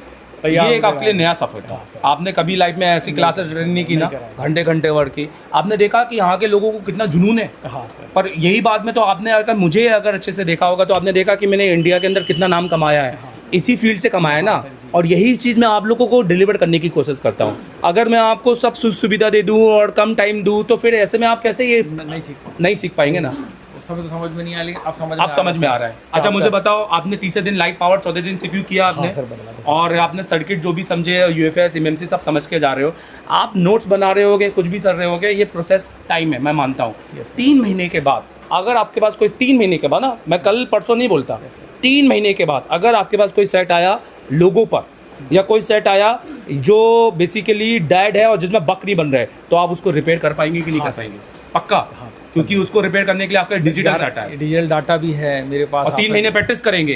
ये एक आपके लिए नया सफर था। आपने कभी लाइफ में ऐसी क्लासेस अटेंड नहीं की ना, घंटे घंटे वर्क की, आपने देखा कि यहाँ के लोगों को कितना जुनून है। हाँ सर। पर यही बात में तो आपने अगर मुझे अगर अच्छे से देखा होगा तो आपने देखा कि मैंने इंडिया के अंदर कितना नाम कमाया है, इसी फील्ड से कमाया है ना, और यही चीज़ मैं आप लोगों को डिलीवर करने की कोशिश करता हूँ। अगर मैं आपको सब सुविधा दे दूँ और कम टाइम दूँ तो फिर ऐसे में आप कैसे ये नहीं सीख पाएंगे ना? उस समय तो समझ में नहीं आया, लेकिन अब समझ में आ रहा है। अच्छा मुझे बताओ, आपने तीसरे दिन लाइट पावर, 14 दिन सीपीयू किया आपने? हाँ सर, बदला। और आपने सर्किट जो भी समझे, यूएफएस एमएमसी सब समझ के जा रहे हो, आप नोट्स बना रहे होगे, कुछ भी कर रहे होगे, ये प्रोसेस टाइम है, मैं मानता हूँ। 3 महीने के बाद अगर आपके पास कोई 3 महीने के बाद ना, मैं कल परसों नहीं बोलता, 3 महीने के बाद अगर आपके पास कोई सेट आया लोगों पर, या कोई सेट आया जो बेसिकली डेड है और जिसमें बक नहीं बन रहे, तो आप उसको रिपेयर कर पाएंगे कि नहीं कर पाएंगे? पक्का? क्योंकि उसको रिपेयर करने के लिए आपका डिजिटल डाटा है, डिजिटल डाटा भी है मेरे पास। और 3 महीने प्रैक्टिस करेंगे।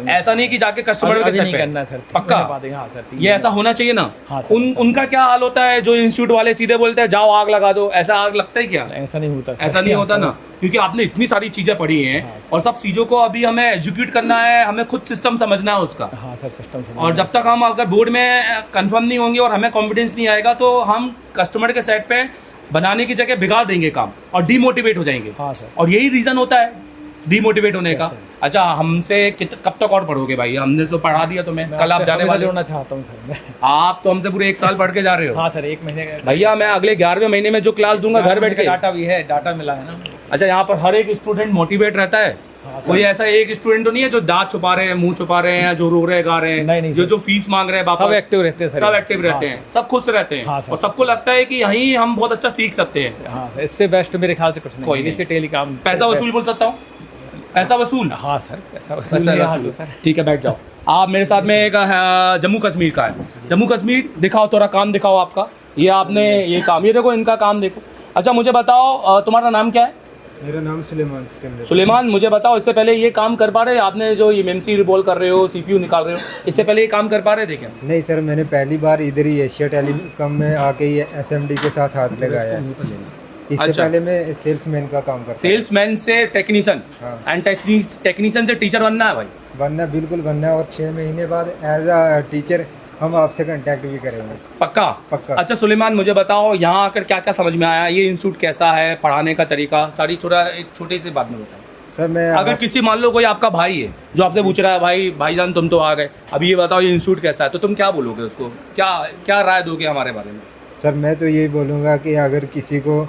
ऐसा नहीं कि जाके कस्टमर के नहीं करना सर, पक्का? हाँ सर, ये ऐसा होना चाहिए ना। हाँ सर, उनका क्या हाल होता है, जो इंस्टीट्यूट वाले सीधे बोलते हैं जाओ आग लगा दो, ऐसा आग लगता है क्या? ऐसा नहीं होता, ऐसा नहीं होता ना, क्योंकि आपने इतनी सारी चीजें पढ़ी हैं और सब चीजों को अभी हमें एजुकेट करना है, हमें खुद सिस्टम समझना है उसका। हाँ सर, सिस्टम। और जब तक हम अगर बोर्ड में कंफर्म नहीं होंगे और हमें कॉन्फिडेंस नहीं आएगा तो हम कस्टमर के सेट पे बनाने की जगह बिगाड़ देंगे काम और डीमोटिवेट हो जाएंगे। हाँ सर। और यही रीज़न होता है डीमोटिवेट होने का। अच्छा, हमसे कब तक और पढ़ोगे भाई? हमने तो पढ़ा दिया तुम्हें, कल आप जाने वाले जोड़ना चाहता हूँ सर मैं। आप तो हमसे पूरे 1 साल पढ़ के जा रहे हो। हाँ सर, 1 महीने का भैया मैं अगले 11वें महीने में जो क्लास दूंगा घर बैठ के। डाटा भी है, डाटा मिला है ना। अच्छा, यहाँ पर हर एक स्टूडेंट मोटिवेट रहता है? कोई ऐसा एक स्टूडेंट तो नहीं है जो दांत छुपा रहे हैं, मुंह छुपा रहे हैं, जो रो रहे गा रहे हैं? नहीं, जो फीस मांग रहे हैं वापस? सब एक्टिव रहते हैं सर, सब एक्टिव रहते हैं, सब खुश रहते हैं और सबको लगता है कि यहीं हम बहुत अच्छा सीख सकते हैं। हाँ सर, इससे बेस्ट मेरे ख्याल से कुछ नहीं। कोई नहीं। इससे टेलीकॉम पैसा वसूल बोल सकता हूँ? पैसा वसूल? हाँ सर, पैसा वसूल सर। ठीक है, बैठ जाओ। आप मेरे साथ में एक जम्मू कश्मीर का है। जम्मू कश्मीर दिखाओ, थोड़ा काम दिखाओ आपका। ये आपने ये काम, ये देखो इनका काम देखो। अच्छा मुझे बताओ तुम्हारा नाम क्या है? मेरा नाम सुलेमान सिकंदर। सुलेमान, मुझे बताओ इससे पहले ये काम कर पा रहे? आपने जो ये एमएमसी रिबॉल कर रहे हो, सीपीयू निकाल रहे हो, इससे पहले ये काम कर पा रहे थे क्या? नहीं सर, मैंने पहली बार इधर ही एशिया टेलीकॉम में आके ये एसएमडी के साथ हाथ लगाया है। इससे अच्छा। पहले मैं सेल्समैन का काम करता था। सेल्समैन से टेक्नीशियन एंड टेक्नीशियन से टीचर बनना है भाई? बनना, बिल्कुल बनना है। और 6 महीने बाद एज अ टीचर हम आपसे कांटेक्ट भी करेंगे। पक्का? पक्का। अच्छा सुलेमान, मुझे बताओ यहाँ आकर क्या क्या समझ में आया? ये इंस्टीट्यूट कैसा है, पढ़ाने का तरीका, सारी थोड़ा एक छोटी सी बात में बताओ सर। मैं अगर किसी मान लो कोई आपका भाई है जो आपसे पूछ रहा है, भाईजान तुम तो आ गए, अभी ये बताओ ये इंस्टीट्यूट कैसा है, तो तुम क्या बोलोगे उसको? क्या राय दोगे हमारे बारे में? सर मैं तो यही बोलूँगा कि अगर किसी को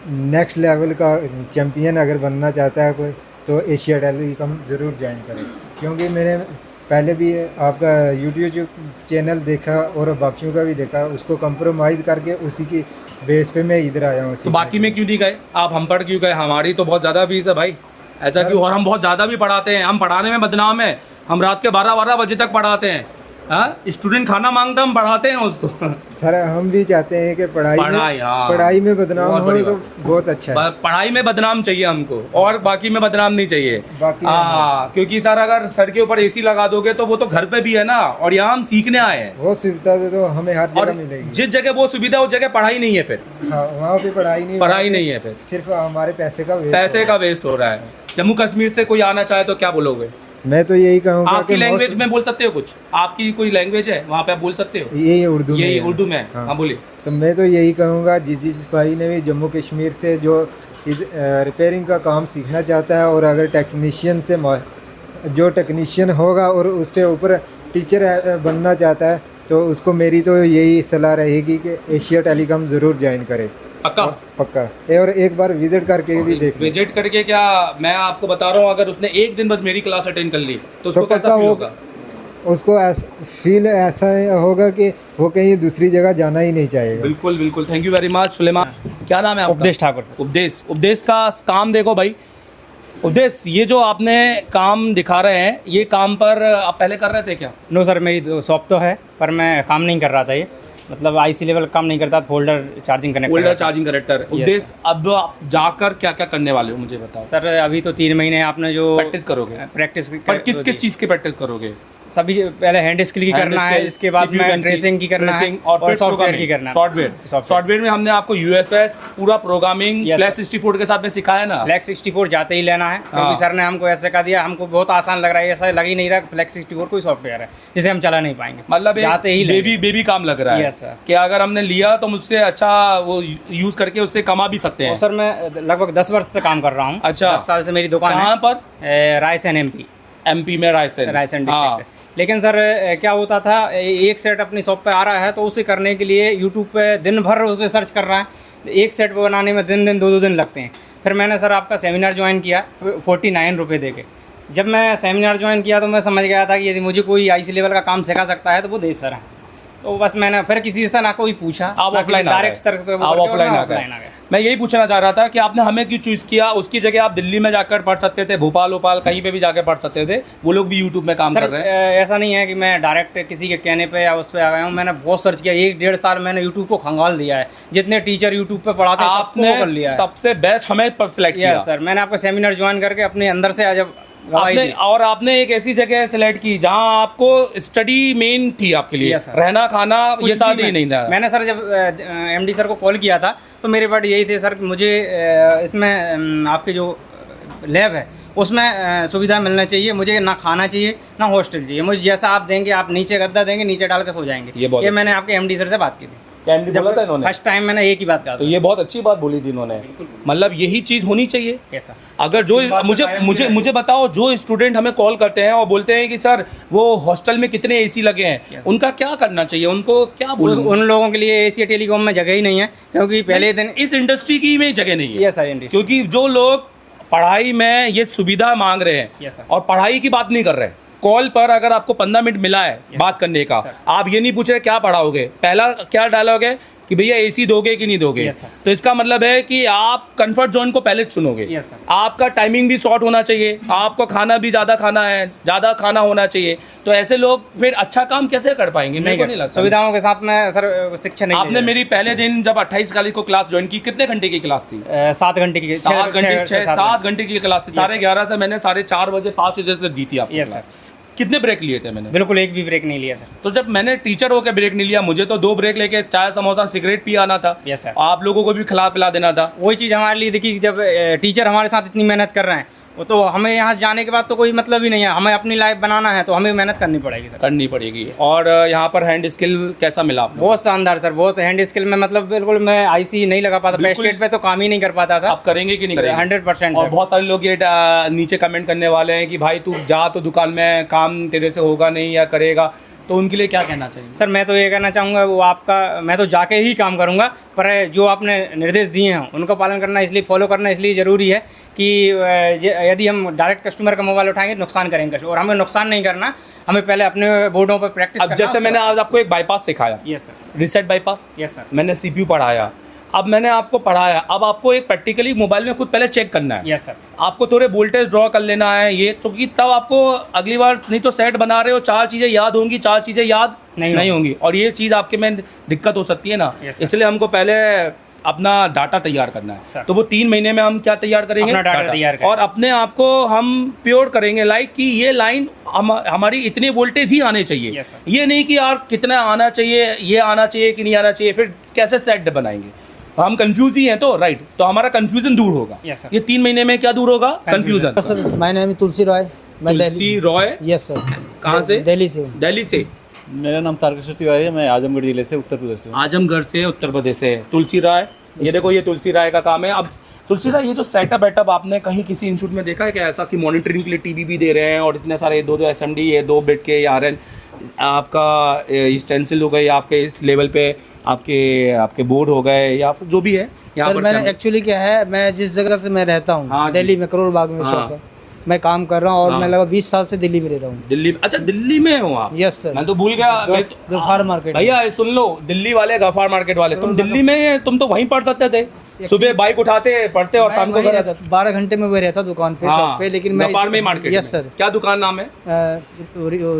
नेक्स्ट लेवल का चैम्पियन अगर बनना चाहता है कोई, तो एशिया टेलीकॉम ज़रूर ज्वाइन करें। क्योंकि मैंने पहले भी आपका यूट्यूब चैनल देखा और बाकियों का भी देखा, उसको कंप्रोमाइज़ करके उसी की बेस पे मैं इधर आया हूँ। तो बाकी में क्यों नहीं गए आप? हम पढ़ क्यों गए? हमारी तो बहुत ज़्यादा फीस है भाई, ऐसा क्यों? और हम बहुत ज़्यादा भी पढ़ाते हैं, हम पढ़ाने में बदनाम है। हम रात के 12-12 बजे तक पढ़ाते हैं। हाँ, स्टूडेंट खाना मांगता, हम पढ़ाते हैं उसको। सर हम भी चाहते हैं कि पढ़ाई में बदनाम हो तो बहुत अच्छा है। पढ़ाई में बदनाम चाहिए हमको, और बाकी में बदनाम नहीं चाहिए। बाकी क्योंकि सर अगर सर के ऊपर एसी लगा दोगे तो वो तो घर पे भी है ना, और यहाँ हम सीखने आए हैं। वो सुविधा तो हमें हर जगह मिलेगी। जिस जगह वो सुविधा उस जगह पढ़ाई नहीं है, फिर हाँ, वहाँ पे पढ़ाई नहीं है, फिर सिर्फ हमारे पैसे का वेस्ट हो रहा है। जम्मू कश्मीर से कोई आना चाहे तो क्या बोलोगे? मैं तो यही कहूँगा आपकी लैंग्वेज में बोल सकते हो कुछ? आपकी कोई लैंग्वेज है वहाँ पे आप बोल सकते हो? यही उर्दू में। यही उर्दू में? हाँ बोलिए। तो मैं तो यही कहूँगा जिस भाई ने भी जम्मू कश्मीर से जो रिपेयरिंग का काम सीखना चाहता है, और अगर टेक्नीशियन से जो टेक्नीशियन होगा और उससे ऊपर टीचर बनना चाहता है, तो उसको मेरी तो यही सलाह रहेगी कि एशिया टेलीकॉम ज़रूर ज्वाइन करे। पक्का। और एक बार विजिट करके भी देख। विजिट करके क्या, मैं आपको बता रहा हूँ, अगर उसने एक दिन बस मेरी क्लास अटेंड कर ली तो उसको कैसा फील होगा? उसको फील ऐसा होगा कि वो कहीं दूसरी जगह जाना ही नहीं चाहेगा। बिल्कुल बिल्कुल। Thank you very much Suleman. क्या नाम है आपका? उपदेश ठाकुर। उपदेश का काम देखो भाई। उपदेश, ये जो आपने काम दिखा रहे हैं, ये काम पर आप पहले कर रहे थे क्या? नो सर, मेरी शॉप तो है पर मैं काम नहीं कर रहा था। ये मतलब आईसी लेवल काम नहीं करता, फोल्डर चार्जिंग कनेक्टर। उपदेश, अब आप जाकर क्या क्या करने वाले हो मुझे बताओ। सर अभी तो 3 महीने आपने जो प्रैक्टिस करोगे? पर किस चीज़ की प्रैक्टिस करोगे? सभी पहले हैंड स्किल की करना है, इसके बाद में ट्रेसिंग की करना है, और सॉफ्टवेयर की करना है। सॉफ्टवेयर में हमने आपको यूएफएस पूरा प्रोग्रामिंग फ्लैश 64 के साथ में सिखाया ना। फ्लैक्स 64 जाते ही लेना है, क्योंकि सर ने हमको ऐसे कहा दिया, हमको बहुत आसान लग रहा है, ऐसा लग ही नहीं रहा फ्लैक्स 64 कोई सॉफ्टवेयर है जिसे हम चला नहीं पाएंगे। मतलब जाते ही बेबी काम लग रहा है कि अगर हमने लिया तो मुझसे अच्छा वो यूज करके उससे कमा भी सकते हैं। सर मैं लगभग 10 वर्ष से काम कर रहा हूँ। अच्छा, 10 साल से मेरी दुकान है। कहाँ पर? रायसेन एमपी में रायसेन डिस्ट्रिक्ट। लेकिन सर क्या होता था, एक सेट अपनी शॉप पे आ रहा है तो उसे करने के लिए यूट्यूब पे दिन भर उसे सर्च कर रहा है। एक सेट बनाने में दो दिन लगते हैं। फिर मैंने सर आपका सेमिनार ज्वाइन किया 49 रुपये दे के। जब मैं सेमिनार ज्वाइन किया तो मैं समझ गया था कि यदि मुझे कोई आईसी लेवल का काम सिखा सकता है तो वो देव सर है। तो बस मैंने फिर किसी से ना कोई पूछा, आप ऑफलाइन डायरेक्ट सर ऑफलाइन आ गए। मैं यही पूछना चाह रहा था कि आपने हमें क्यों चूज़ किया? उसकी जगह आप दिल्ली में जाकर पढ़ सकते थे, भोपाल कहीं पे भी जाकर पढ़ सकते थे। वो लोग भी यूट्यूब में काम कर रहे हैं। ऐसा नहीं है कि मैं डायरेक्ट किसी के कहने पे या उस पर आ गया हूँ। मैंने बहुत सर्च किया, 1-1.5 साल मैंने यूट्यूब को खंगाल दिया है। जितने टीचर यूट्यूब पे पढ़ाते हैं सबको कर लिया है। सबसे बेस्ट हमें सिलेक्ट किया। सर मैंने आपका सेमिनार ज्वाइन करके अपने अंदर से जब आपने एक ऐसी जगह सेलेक्ट की जहां आपको स्टडी मेन थी आपके लिए, रहना खाना ये साथ ही नहीं था। मैंने सर जब एमडी सर को कॉल किया था तो मेरे पास यही थे, सर मुझे इसमें आपके जो लैब है उसमें सुविधा मिलना चाहिए, मुझे ना खाना चाहिए ना हॉस्टल चाहिए, मुझे जैसा आप देंगे, आप नीचे गद्दा देंगे नीचे डाल के सो जाएंगे। ये मैंने आपके एमडी सर से बात की थी। क्या बोला था इन्होंने? फर्स्ट टाइम मैंने एक ही बात कहा तो ये बहुत अच्छी बात बोली थी इन्होंने, मतलब यही चीज़ होनी चाहिए। कैसा अगर जो मुझे बताओ, जो स्टूडेंट हमें कॉल करते हैं और बोलते हैं कि सर वो हॉस्टल में कितने एसी लगे हैं, उनका क्या करना चाहिए, उनको क्या उन लोगों के लिए एसी टेलीकॉम में जगह ही नहीं है, क्योंकि पहले दिन इस इंडस्ट्री की में जगह नहीं है। यस सर, क्योंकि जो लोग पढ़ाई में ये सुविधा मांग रहे हैं Yes, sir. और पढ़ाई की बात नहीं कर रहे, कॉल पर अगर आपको 15 मिनट मिला है बात करने का, आप ये नहीं पूछ रहे क्या पढ़ाओगे, पहला क्या डायलॉग है कि भैया एसी दोगे कि नहीं दोगे। Yes, sir. तो इसका मतलब है कि आप कंफर्ट जोन को पहले चुनोगे। Yes, sir. आपका टाइमिंग भी शॉर्ट होना चाहिए, आपको खाना भी ज़्यादा खाना है, ज़्यादा खाना होना चाहिए। तो ऐसे लोग फिर अच्छा काम कैसे कर पाएंगे? मेरे को नहीं लगता। सुविधाओं के साथ में सर शिक्षा नहीं। आपने मेरी पहले दिन जब 28 तारीख को क्लास ज्वाइन की, कितने घंटे की क्लास थी? 7 घंटे की, 7 घंटे की क्लास थी। 11:30 से मैंने 4:30 बजे 5 बजे तक दी थी आपको। Yes sir. कितने ब्रेक लिए थे मैंने? बिल्कुल एक भी ब्रेक नहीं लिया सर। तो जब मैंने टीचर होकर ब्रेक नहीं लिया, मुझे तो 2 ब्रेक लेके चाय समोसा सिगरेट पी आना था। Yes sir. आप लोगों को भी खिला पिला देना था। वही चीज़ हमारे लिए देखिए, जब टीचर हमारे साथ इतनी मेहनत कर रहे हैं, वो तो हमें यहाँ जाने के बाद तो कोई मतलब ही नहीं है। हमें अपनी लाइफ बनाना है तो हमें मेहनत करनी पड़ेगी सर, करनी पड़ेगी। और यहाँ पर हैंड स्किल कैसा मिला आपको? बहुत शानदार सर, बहुत हैंड स्किल में मतलब बिल्कुल मैं आईसी नहीं लगा पाता, पेस्टेड पे तो काम ही नहीं कर पाता था। आप करेंगे कि नहीं करेंगे? 100%। और बहुत सारे लोग ये नीचे कमेंट करने वाले हैं कि भाई तू जा तो दुकान में, काम तेरे से होगा नहीं या करेगा, तो उनके लिए क्या कहना चाहिए? सर मैं तो ये कहना चाहूँगा, वो आपका, मैं तो जाके ही काम करूँगा, पर जो आपने निर्देश दिए हैं उनका पालन करना, इसलिए फॉलो करना इसलिए ज़रूरी है कि यदि हम डायरेक्ट कस्टमर का मोबाइल उठाएंगे तो नुकसान करेंगे, और हमें नुकसान नहीं करना, हमें पहले अपने बोर्डों पर प्रैक्टिस अब जैसे मैंने आज आपको एक बाईपास सिखाया, yes sir, reset bypass, yes sir, मैंने सीपीयू पढ़ाया, अब मैंने आपको पढ़ाया, अब आपको एक प्रैक्टिकली मोबाइल में खुद पहले चेक करना है। Yes sir. आपको थोड़े वोल्टेज ड्रॉ कर लेना है ये तो, कि तब आपको अगली बार, नहीं तो सेट बना रहे हो 4 चीज़ें याद होंगी, 4 चीज़ें याद नहीं होंगी, और ये चीज़ आपके में दिक्कत हो सकती है ना। इसलिए हमको पहले अपना डाटा तैयार करना है। तो वो 3 महीने में हम क्या तैयार करेंगे? अपना डाटा तैयार करेंगे, और अपने आप को हम प्योर करेंगे, लाइक कि ये लाइन हमारी इतने वोल्टेज ही आने चाहिए। ये नहीं कि यार कितना आना चाहिए, ये आना चाहिए कि नहीं आना चाहिए, फिर कैसे सेट बनाएंगे? हम कंफ्यूज ही हैं तो राइट, तो हमारा कंफ्यूजन दूर होगा। ये 3 महीने में क्या दूर होगा? Confusion. Sir my name is Tulsi Roy, मैं तुलसी रॉय। Yes sir. कहाँ से? दिल्ली से। दिल्ली से। मेरा नाम तारकेश्वर तिवारी है, मैं आजमगढ़ जिले से, उत्तर प्रदेश से। आजमगढ़ से, उत्तर प्रदेश से। तुलसी राय, ये देखो ये तुलसी राय का काम है। अब तुलसी राय, ये जो सेटअप वेटअप आपने कहीं किसी इंस्टीट्यूट में देखा है क्या ऐसा कि मॉनिटरिंग के लिए टीवी भी दे रहे हैं और इतने सारे 2 SMD, ये 2 बिट के आरएन, आपका स्टेंसिल हो गए, आपके इस लेवल पे आपके बोर्ड हो गए, या फिर जो भी है यहाँ सर। मैंने एक्चुअली क्या है, मैं जिस जगह से मैं रहता हूँ, हाँ दिल्ली में करोल बाग में शॉप है, मैं काम कर रहा हूँ, और मैं लगभग 20 साल से दिल्ली में रह रहा हूँ। दिल्ली? अच्छा, दिल्ली में हो आप? Yes sir. मैं तो भूल गया। गफ्फार मार्केट। भैया सुन लो, दिल्ली वाले गफ्फार मार्केट वाले, तुम दिल्ली में, तुम तो वहीं पढ़ सकते थे, सुबह बाइक उठाते पढ़ते और शाम को घर आ जाते। 12 घंटे में वही रहता दुकान पे, शॉप पे, लेकिन मैं गफ्फार में मार्केट। Yes sir. क्या दुकान नाम है?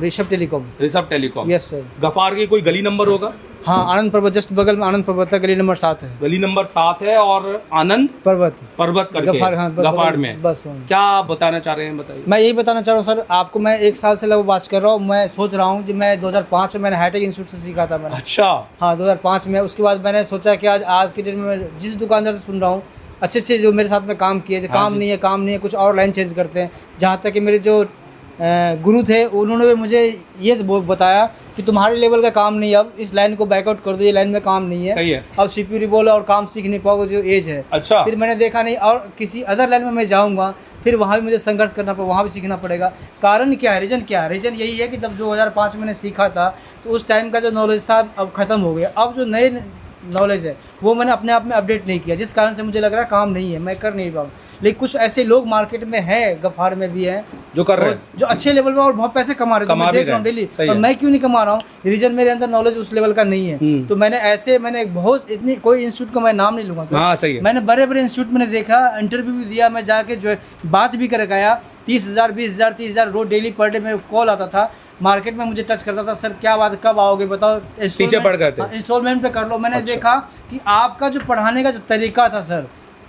Rishabh telecom. Rishabh telecom. Yes sir. Ghaffar की कोई गली नंबर होगा? हाँ, आनंद पर्वत, जस्ट बगल में आनंद पर्वत है, गली नंबर 7 है। गली नंबर 7 है, और आनंद पर्वत करके गफ्फार, हाँ, गफ्फार में। बस क्या बताना चाह रहे हैं, बताइए। मैं यही बताना चाह रहा हूँ सर आपको, मैं 1 साल से लगभग बात कर रहा हूँ। मैं सोच रहा हूँ कि मैं 2005 में मैंने हाईटेक इंस्टीट्यूट से सीखा था मैंने। अच्छा। हाँ, 2005 में। उसके बाद मैंने सोचा कि आज की डेट में मैं जिस दुकानदार से सुन रहा हूँ, अच्छे जो मेरे साथ में काम किए, काम नहीं है, कुछ और लाइन चेंज करते हैं। जहाँ तक कि मेरे जो गुरु थे, उन्होंने भी मुझे ये बताया कि तुम्हारे लेवल का काम नहीं है, अब इस लाइन को बैकआउट कर दो, ये लाइन में काम नहीं है। सही है। अब सीपीयू रिबोल और काम सीख नहीं पाओगे, जो एज है। अच्छा। फिर मैंने देखा नहीं, और किसी अदर लाइन में मैं जाऊँगा, फिर वहाँ भी मुझे संघर्ष करना पड़ेगा, वहाँ भी सीखना पड़ेगा। कारण क्या है, रीज़न क्या है? रीज़न यही है कि तब 2005 मैंने सीखा था, तो उस टाइम का जो नॉलेज था अब ख़त्म हो गया। अब जो नए नॉलेज है वो मैंने अपने आप में अपडेट नहीं किया, जिस कारण से मुझे लग रहा है काम नहीं है, मैं कर नहीं पाऊँ। लेकिन कुछ ऐसे लोग मार्केट में हैं, गफ्फार में भी हैं, जो कर रहे हैं, जो अच्छे लेवल पे और बहुत पैसे कमा रहे हैं, मैं देख रहा हूँ डेली। और मैं क्यों नहीं कमा रहा हूँ? रीजन मेरे अंदर नॉलेज उस लेवल का नहीं है। तो मैंने बहुत इतनी, कोई इंस्टीट्यूट का मैं नाम नहीं लूँगा सर, मैंने बड़े बड़े इंस्टीट्यूट मैंने देखा, इंटरव्यू भी दिया, मैं जाके जो बात भी करके आया। 30,000 20,000 30,000 रोज डेली पर डे मेरे कॉल आता था, मार्केट में मुझे टच करता था, सर क्या बात, कब आओगे बताओ, पीछे पड़ गए थे, इंस्टॉलमेंट पे कर लो। मैंने देखा कि आपका जो पढ़ाने का जो तरीका था सर,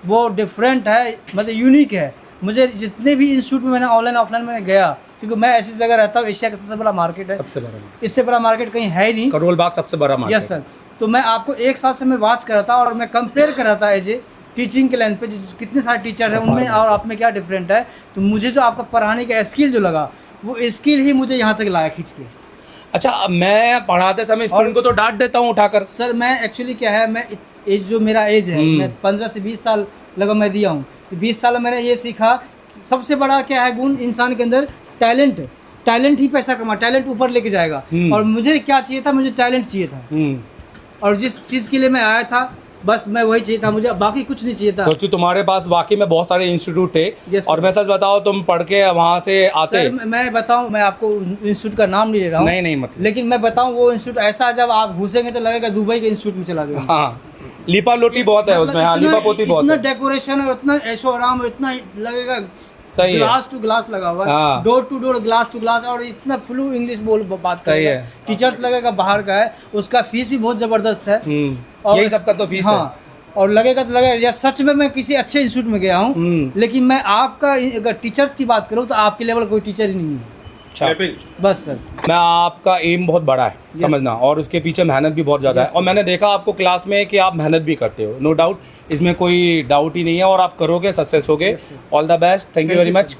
वो डिफरेंट है, मतलब यूनिक है। मुझे जितने भी इंस्टीट्यूट में मैंने ऑनलाइन ऑफलाइन में गया, क्योंकि मैं ऐसी जगह रहता हूँ, एशिया का सबसे बड़ा मार्केट है, सबसे बड़ा, इससे बड़ा मार्केट कहीं है ही नहीं, करोल बाग सबसे बड़ा मार्केट। Yes sir. तो मैं आपको 1 साल से मैं वॉच कर रहा था, और मैं कंपेयर कर रहा था एज ए टीचिंग के लाइन पे कितने सारे टीचर हैं, उनमें और आप में क्या डिफरेंट है। तो मुझे जो आपका पढ़ाने का स्किल जो लगा, वो स्किल ही मुझे यहाँ तक लाया खींच के। अच्छा, मैं पढ़ाते समय स्टूडेंट को तो डांट देता हूँ उठाकर। सर मैं एक्चुअली क्या है, मैं एज जो मेरा एज है, मैं 15 से 20 साल लगभग मैं दिया हूँ। तो 20 साल में मैंने ये सीखा, सबसे बड़ा क्या है गुण इंसान के अंदर, टैलेंट। टैलेंट ही पैसा कमा, टैलेंट ऊपर लेके जाएगा। और मुझे क्या चाहिए था, मुझे टैलेंट चाहिए था। और जिस चीज़ के लिए मैं आया था, बस मैं वही चाहिए था, मुझे बाकी कुछ नहीं चाहिए था। क्योंकि तुम्हारे पास वाकई में बहुत सारे इंस्टीट्यूट थे, और मैं सच बताओ तुम पढ़ के वहाँ से आते। सर मैं बताऊं, मैं आपको इंस्टीट्यूट का नाम नहीं ले रहा हूँ, नहीं मतलब, लेकिन मैं बताऊं वो इंस्टीट्यूट ऐसा, जब आप घुसेंगे तो लगेगा दुबई के इंस्टीट्यूट में चला गया। हाँ, लिपा लोटी बहुत है उसमें। हाँ, लिपा पोती बहुत है। इतना डेकोरेशन और इतना ऐशो आराम, इतना लगेगा सही है। ग्लास टू ग्लास लगा हुआ है, door to door, glass to glass, और इतना फ्लू इंग्लिश बात सही है। टीचर्स लगेगा बाहर का है, उसका फीस भी बहुत जबरदस्त है। और यही सबका तो फीस है। और लगेगा तो लगेगा या सच में मैं किसी अच्छे इंस्टीट्यूट में गया हूँ, लेकिन मैं आपका अगर टीचर्स की बात करूँ तो आपके लेवल कोई टीचर ही नहीं है। अच्छा, बस सर, मैं आपका एम बहुत बड़ा है समझना, और उसके पीछे मेहनत भी बहुत ज़्यादा है। और मैंने देखा आपको क्लास में कि आप मेहनत भी करते हो, नो डाउट, इसमें कोई डाउट ही नहीं है, और आप करोगे, सक्सेस होगे। All the best, thank you very much.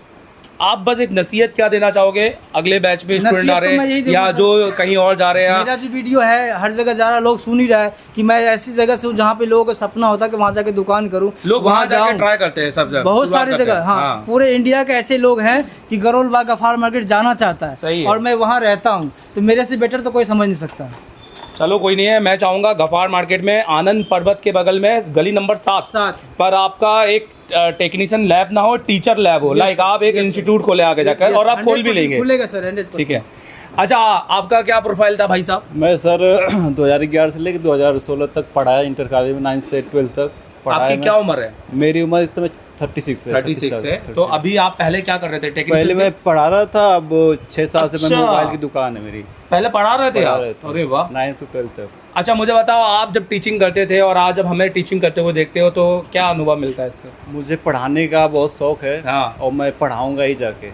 आप बस एक नसीहत क्या देना चाहोगे अगले बैच में स्टूडेंट आ रहे हैं या जो कहीं और जा रहे हैं? मेरा जो वीडियो है हर जगह जा रहा, लोग सुन ही रहा है कि मैं ऐसी जगह से हूँ जहाँ पे लोगों का सपना होता है कि वहाँ जाके दुकान करूँ, लोग वहाँ जाके ट्राई करते हैं सब जगह, बहुत सारी जगह। हाँ, पूरे इंडिया के ऐसे लोग हैं कि गरोल बाग गफार मार्केट जाना चाहता है, और मैं वहाँ रहता हूँ, तो मेरे से बेटर तो कोई समझ नहीं सकता। चलो कोई नहीं है, मैं चाहूँगा गफार मार्केट में आनंद पर्वत के बगल में गली नंबर 7 पर आपका एक टेक्नीशियन लैब ना हो, टीचर लैब हो। लाइक आप एक इंस्टीट्यूट खोले आगे जाकर, और आप खोल भी लेंगे। खुलेगा सर, 100%। ठीक है। अच्छा, आपका क्या प्रोफाइल था भाई साहब? मैं सर 2011 से लेकर 2016 तक पढ़ाया, इंटर कॉलेज में 9 से 12 तक पढ़ाया। आपकी क्या उम्र है? मेरी उम्र इस समय 36 है। 36 है। तो अभी आप पहले क्या कर रहे थे? पहले मैं पढ़ा रहा था, अब 6 साल से मैं मोबाइल की दुकान है मेरी। पहले पढ़ा रहे थे आप? अरे वाह, 9 to 12 तक। अच्छा, मुझे बताओ, आप जब टीचिंग करते थे और आज जब हमें टीचिंग करते हुए देखते हो तो क्या अनुभव मिलता है इससे? मुझे पढ़ाने का बहुत शौक है। और मैं पढ़ाऊंगा ही जाके।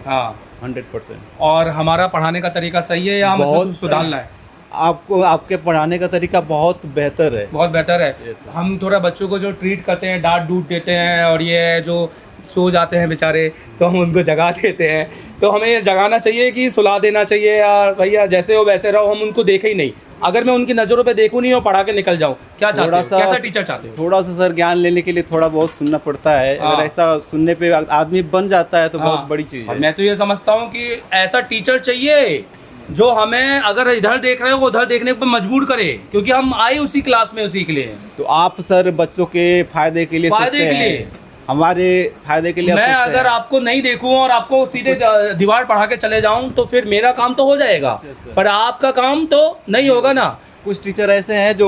100%। और हमारा पढ़ाने का तरीका सही है या हम इसमें कुछ सुधारना है? आपको आपके पढ़ाने का तरीका बहुत बेहतर है। बहुत बेहतर है। हम थोड़ा बच्चों को जो ट्रीट करते हैं, डांट डूट देते हैं, और ये जो सो जाते हैं बेचारे, तो हम उनको जगा देते हैं। तो हमें ये जगाना चाहिए कि सुला देना चाहिए, यार भैया जैसे हो वैसे रहो, हम उनको देखे ही नहीं। अगर मैं उनकी नज़रों पे देखूं नहीं और पढ़ा के निकल जाऊं, क्या चाहते हो? कैसा टीचर चाहते हो? थोड़ा सा सर ज्ञान लेने के लिए थोड़ा बहुत सुनना पड़ता है। अगर ऐसा सुनने पे आदमी बन जाता है तो बहुत बड़ी चीज़ है। मैं तो ये समझता हूँ कि ऐसा टीचर चाहिए जो हमें अगर इधर देख रहे हो वो उधर देखने पर मजबूर करे, क्योंकि हम आए उसी क्लास में उसी के लिए। तो आप सर बच्चों के फायदे के लिए सोचते हैं, हमारे फायदे के लिए। मैं अगर आपको नहीं देखूं और आपको सीधे दीवार पढ़ा के चले जाऊं तो फिर मेरा काम तो हो जाएगा, पर आपका काम तो नहीं होगा ना। कुछ टीचर ऐसे हैं जो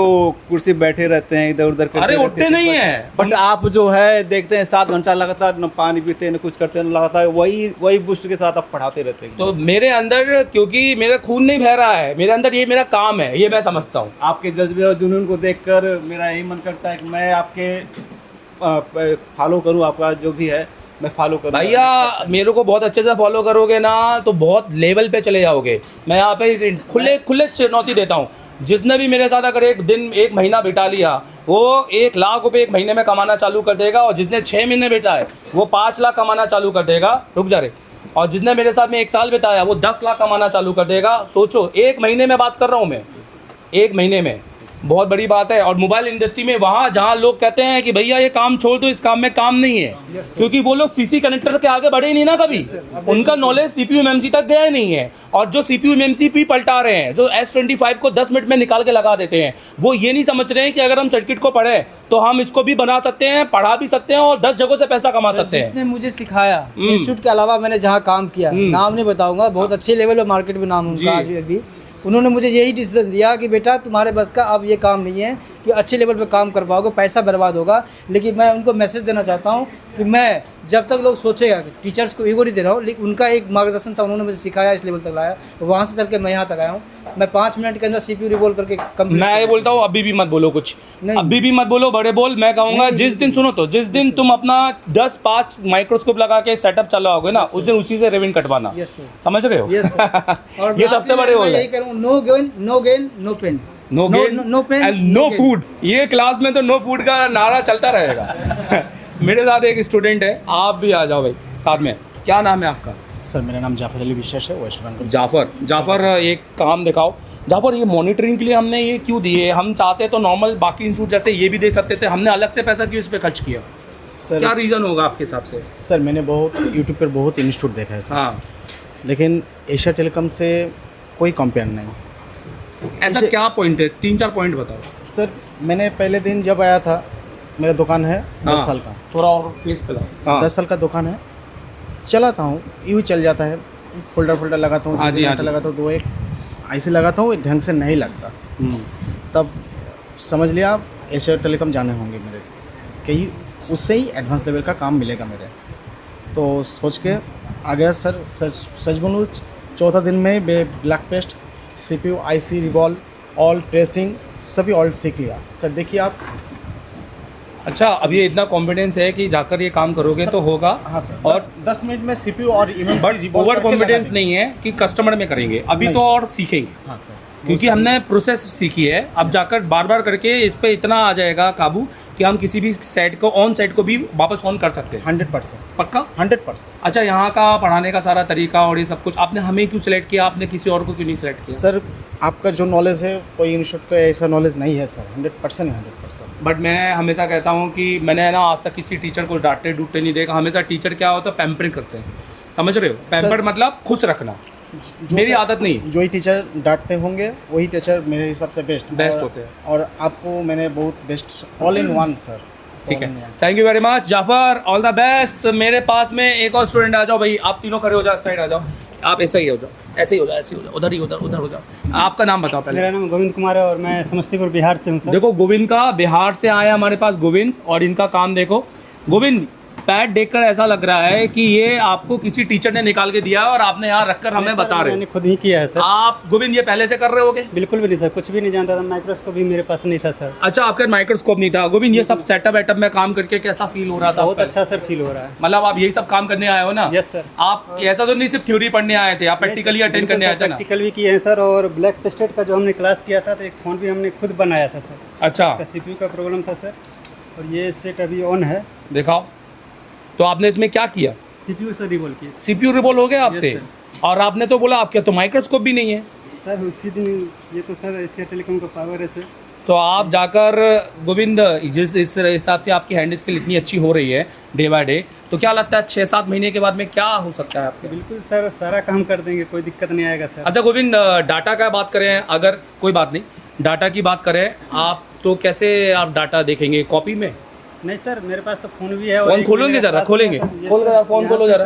कुर्सी बैठे रहते हैं, इधर उधर करते रहते हैं। उठते नहीं है। बट आप जो है देखते हैं 7 घंटा लगातार न पानी पीते हैं न कुछ करते हैं, लगातार वही बुस्ट के साथ आप पढ़ाते रहते हैं। तो मेरे अंदर, क्योंकि मेरा खून नहीं बह रहा है, मेरे अंदर ये मेरा काम है, ये मैं समझता हूँ। आपके जज्बे और जुनून को देखकर मेरा यही मन करता है कि मैं आपके फॉलो करूं, आपका जो भी है मैं फॉलो करूं। भैया मेरे को बहुत अच्छे से फॉलो करोगे ना तो बहुत लेवल पे चले जाओगे। मैं यहाँ पे खुले चुनौती देता हूँ, जिसने भी मेरे साथ अगर एक महीना बिता लिया वो 1 लाख रुपए 1 महीने में कमाना चालू कर देगा, और जिसने 6 महीने बिताए वो 5 लाख कमाना चालू कर देगा। रुक जा रे। और जिसने मेरे साथ में 1 साल बिताया वो 10 लाख कमाना चालू कर देगा। सोचो, 1 महीने में बात कर रहा हूँ मैं, 1 महीने में, बहुत बड़ी बात है। और मोबाइल इंडस्ट्री में वहाँ जहाँ लोग कहते हैं कि भैया ये काम छोड़ दो, इस काम में काम नहीं है, क्योंकि वो लोग सीसी कनेक्टर के आगे बढ़े ही नहीं ना कभी। उनका नॉलेज सीपीयू एमएमसी तक गया ही नहीं है। और जो सीपीयू एमएमसी भी पलटा रहे हैं, जो S25 को 10 मिनट में निकाल के लगा देते हैं, वो ये नहीं समझ रहे हैं कि अगर हम सर्किट को पढ़ें तो हम इसको भी बना सकते हैं, पढ़ा भी सकते हैं और 10 जगहों से पैसा कमा सकते हैं। जिसने मुझे सिखाया, इंस्टीट्यूट के अलावा मैंने जहाँ काम किया, नाम नहीं बताऊंगा, बहुत अच्छे लेवल पे मार्केट में नाम उनका आज भी, उन्होंने मुझे यही डिसीजन दिया कि बेटा तुम्हारे बस का अब ये काम नहीं है कि अच्छे लेवल पे काम कर पाओगे, पैसा बर्बाद होगा। लेकिन मैं उनको मैसेज देना चाहता हूँ कि मैं जब तक लोग सोचेगा, टीचर्स को ईगो नहीं दे रहा हूँ, लेकिन उनका एक मार्गदर्शन था, उन्होंने मुझे सिखाया, इस लेवल तक लाया, वहाँ से चल के मैं यहाँ तक आया हूँ। मैं 5 मिनट के अंदर CPU रिवॉल्व करके मैं ये बोलता हूँ, अभी भी मत बोलो कुछ, अभी भी मत बोलो, बड़े बोल। मैं कहूँगा जिस दिन, सुनो तो, जिस दिन तुम अपना 10-5 माइक्रोस्कोप लगा के सेटअप चलाओगे ना, उस दिन उसी से रेवेन्यू कटवाना। समझ रहे हो? ये सबसे बड़े बोल है। No gain no gain no pain, no gain no pain and no food. ये क्लास में तो नो फूड का नारा चलता रहेगा। मेरे साथ एक स्टूडेंट है, आप भी आ जाओ भाई साथ में। क्या नाम है आपका? सर मेरा नाम जाफर अली विश्वास है, वेस्ट बंगाल। जाफर, एक काम दिखाओ। जाफर ये मॉनिटरिंग के लिए हमने ये क्यों दिए? हम चाहते तो नॉर्मल बाकी इंस्टीट्यूट जैसे ये भी दे सकते थे, हमने अलग से पैसा क्यों इस पर खर्च किया? सर क्या रीज़न होगा आपके हिसाब से? सर मैंने बहुत यूट्यूब पर बहुत इंस्टीट्यूट देखा है सर, हाँ, लेकिन एशिया टेलीकॉम से कोई कंपेयर नहीं। ऐसा क्या पॉइंट है? 3-4 पॉइंट बताओ सर मैंने पहले दिन जब आया था, मेरा दुकान है 10 साल का, थोड़ा और फेस पे लाओ। हाँ 10 साल का दुकान है, चलाता हूँ यूँ चल जाता है, फोल्डर लगाता हूँ, हाँ जी, हाँ जी। लगाता हूँ, 2 एक ऐसे लगाता हूँ, ढंग से नहीं लगता। तब समझ लिया आप एशिया टेलीकॉम जाने होंगे मेरे, कि उससे ही एडवांस लेवल का काम मिलेगा मेरे। तो सोच के आ गया सर। सच बोलूँ, चौथा दिन में black paste, CPU, IC, revolve, all tracing सभी ऑल सीख लिया सर। देखिए आप। अच्छा, अब ये इतना कॉन्फिडेंस है कि जाकर ये काम करोगे तो होगा। हाँ सर, और 10 मिनट में CPU और बट ओवर कॉन्फिडेंस नहीं है कि कस्टमर में करेंगे, अभी नहीं तो सर। और सीखेंगे, हाँ सर, क्योंकि हमने प्रोसेस सीखी है। अब जाकर बार बार करके इस पे इतना आ जाएगा काबू कि हम किसी भी सेट को ऑन सेट को भी वापस ऑन कर सकते हैं। 100% पक्का? 100%। अच्छा, यहाँ का पढ़ाने का सारा तरीका और ये सब कुछ आपने हमें क्यों सिलेक्ट किया? आपने किसी और को क्यों नहीं सिलेक्ट किया? सर आपका जो नॉलेज है, कोई इंस्टीट्यूट का ऐसा नॉलेज नहीं है सर। 100% 100%। बट मैं हमेशा कहता हूँ कि मैंने ना आज तक किसी टीचर को डांटे डूटते नहीं देखा। हमेशा टीचर क्या होता है, पैम्परिंग करते हैं, समझ रहे हो? पैम्पर मतलब खुश रखना। मेरी आदत नहीं। जो ही टीचर डांटते होंगे वही टीचर मेरे हिसाब से बेस्ट होते हैं। और आपको मैंने बहुत best all in one sir. ठीक है, thank you very much Jafar, all the best. मेरे पास में एक और स्टूडेंट आ जाओ भाई, आप तीनों खड़े हो जाओ, साइड आ जाओ, आप ऐसे ही हो जाओ, ऐसे ही हो जाओ, ऐसे ही हो जाओ, उधर ही उधर हो जाओ। आपका नाम बताओ पहले। मेरा नाम गोविंद कुमार है और मैं समस्तीपुर बिहार से हूँ सर। देखो गोविंद का, बिहार से आया हमारे पास गोविंद, और इनका काम देखो। गोविंद, पैड देखकर ऐसा लग रहा है कि ये आपको किसी टीचर ने निकाल के दिया है और आपने यहाँ रखकर हमें बता रहे मैंने हो। खुद ही किया है सर। आप गोविंद ये पहले से कर रहे होगे? बिल्कुल भी नहीं सर, कुछ भी नहीं जानता था, माइक्रोस्कोप भी मेरे पास नहीं था सर। अच्छा, आपके माइक्रोस्कोप नहीं था। गोविंद, ये सब सेटअप वेटअप में काम करके कैसा फील हो रहा था? बहुत अच्छा सर फील हो रहा है। मतलब आप यही सब काम करने आए हो ना? Yes sir. आप ऐसा तो नहीं सिर्फ थ्योरी पढ़ने आए थे, आप प्रैक्टिकली अटेंड करने आए थे ना? प्रैक्टिकल भी किए हैं सर, और ब्लैक पेस्टेड का जो हमने क्लास किया था, तो एक फ़ोन भी हमने खुद बनाया था सर। अच्छा, इसका CPU का प्रॉब्लम था सर, और ये सेट अभी ऑन है। दिखाओ। तो आपने इसमें क्या किया? CPU से रिवॉल्व किया CPU रिवॉल्व हो गया आपसे? Yes, और आपने तो बोला आपके तो माइक्रोस्कोप भी नहीं है। सर। उसी दिन ये तो सर एशिया टेलीकॉम का पावर है सर। तो आप जाकर गोविंद, जिस इस हिसाब से आपकी हैंड स्किल इतनी अच्छी हो रही है डे बाय डे, तो क्या लगता है 6-7 महीने के बाद में क्या हो सकता है आपके? बिल्कुल सर, सारा काम कर देंगे, कोई दिक्कत नहीं आएगा सर। अच्छा गोविंद, डाटा का बात करें, अगर कोई बात नहीं, डाटा की बात करें आप, तो कैसे आप डाटा देखेंगे? कॉपी में? नहीं सर, मेरे पास तो फ़ोन भी है। फोन खोलेंगे जरा, खोलेंगे, खोल कर फोन खोलो जरा,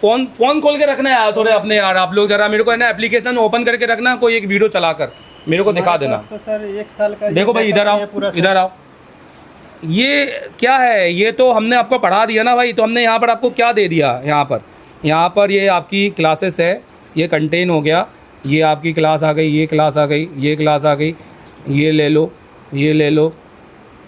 फोन खोल के रखना है यार थोड़े अपने, यार आप लोग जरा मेरे को है ना एप्लीकेशन ओपन करके रखना, कोई एक वीडियो चलाकर मेरे को दिखा देना। तो सर 1 साल का देखो भाई, इधर आओ, इधर आओ। ये क्या है? ये तो हमने आपको पढ़ा दिया ना भाई, तो हमने यहाँ पर आपको क्या दे दिया? यहाँ पर ये आपकी क्लासेस है, ये कंटेन हो गया, ये आपकी क्लास आ गई, ये क्लास आ गई, ये क्लास आ गई, ये ले लो, ये ले लो।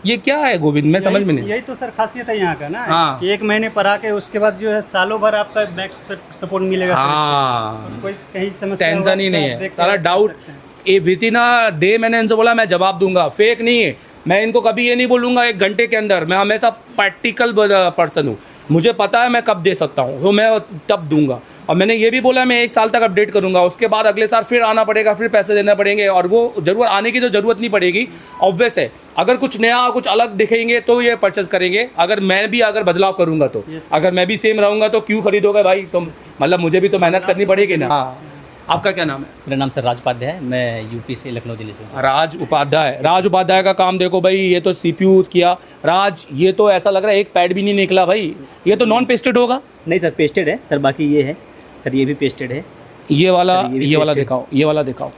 ये क्या है गोविंद, मैं समझ में नहीं। यही तो सर खासियत है यहाँ का ना, हाँ। कि 1 महीने पढ़ा के उसके बाद जो है सालों भर आपका बैक सपोर्ट मिलेगा सर। हाँ, कोई कहीं समस्या हुआ टेंशन ही तो नहीं आप है, देख के सारा आप डाउट कर सकते हैं। ए विदिन अ डे मैंने इनसे बोला मैं जवाब दूंगा, फेक नहीं है। मैं इनको कभी ये नहीं बोलूँगा 1 घंटे के अंदर, मैं हमेशा प्रैक्टिकल पर्सन हूँ, मुझे पता है मैं कब दे सकता हूँ, तो मैं तब दूंगा। और मैंने ये भी बोला मैं 1 साल तक अपडेट करूंगा, उसके बाद अगले साल फिर आना पड़ेगा, फिर पैसे देने पड़ेंगे, और वो जरूर आने की तो ज़रूरत नहीं पड़ेगी, ऑब्वियस है। अगर कुछ नया कुछ अलग दिखेंगे तो ये परचेज करेंगे, अगर मैं भी अगर बदलाव करूंगा तो। अगर मैं भी सेम रहूँगा तो क्यों खरीदोगे भाई तुम? मतलब मुझे भी तो मेहनत करनी पड़ेगी ना। हाँ, आपका क्या नाम है? मेरा नाम सर राज उपाध्याय है, मैं यूपी से लखनऊ जिले से हूँ। राज उपाध्याय का काम देखो भाई, ये तो CPU किया। राज, ये तो ऐसा लग रहा है एक पैड भी नहीं निकला भाई, ये तो नॉन पेस्टेड होगा। नहीं सर, पेस्टेड है सर, बाकी ये है सर, ये भी पेस्टेड है। ये वाला सर, ये वाला दिखाओ, ये वाला दिखाओ।